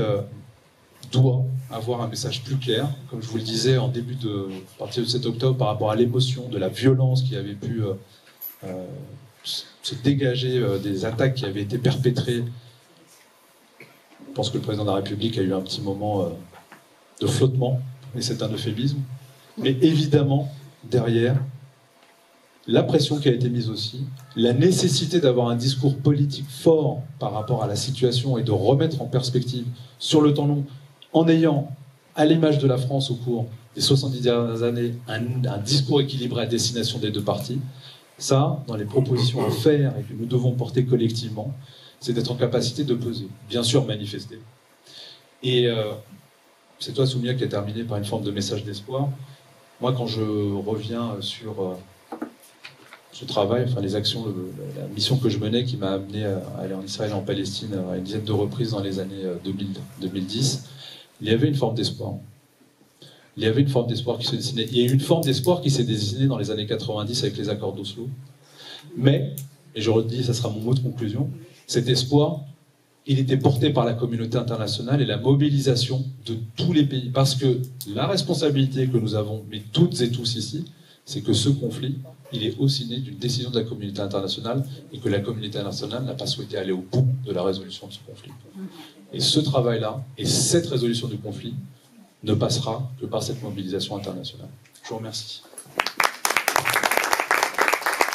doit avoir un message plus clair, comme je vous le disais en début de partie de 7 octobre, par rapport à l'émotion, de la violence qui avait pu se dégager des attaques qui avaient été perpétrées. Je pense que le président de la République a eu un petit moment de flottement, et c'est un euphémisme. Mais évidemment, derrière, la pression qui a été mise aussi, la nécessité d'avoir un discours politique fort par rapport à la situation et de remettre en perspective sur le temps long, en ayant, à l'image de la France au cours des 70 dernières années, un discours équilibré à destination des deux parties. Ça, dans les propositions à faire et que nous devons porter collectivement, c'est d'être en capacité de peser. Bien sûr, manifester. Et c'est toi, Soumia, qui a terminé par une forme de message d'espoir. Moi, quand je reviens sur ce travail, enfin les actions, la mission que je menais qui m'a amené à aller en Israël et en Palestine à une dizaine de reprises dans les années 2010, il y avait une forme d'espoir. Il y avait une forme d'espoir qui se dessinait. Il y a eu une forme d'espoir qui s'est dessinée dans les années 90 avec les accords d'Oslo. Mais, et je redis, ça sera mon mot de conclusion, cet espoir, il était porté par la communauté internationale et la mobilisation de tous les pays. Parce que la responsabilité que nous avons, mais toutes et tous ici, c'est que ce conflit, il est aussi né d'une décision de la communauté internationale et que la communauté internationale n'a pas souhaité aller au bout de la résolution de ce conflit. Et ce travail-là, et cette résolution du conflit, ne passera que par cette mobilisation internationale. Je vous remercie.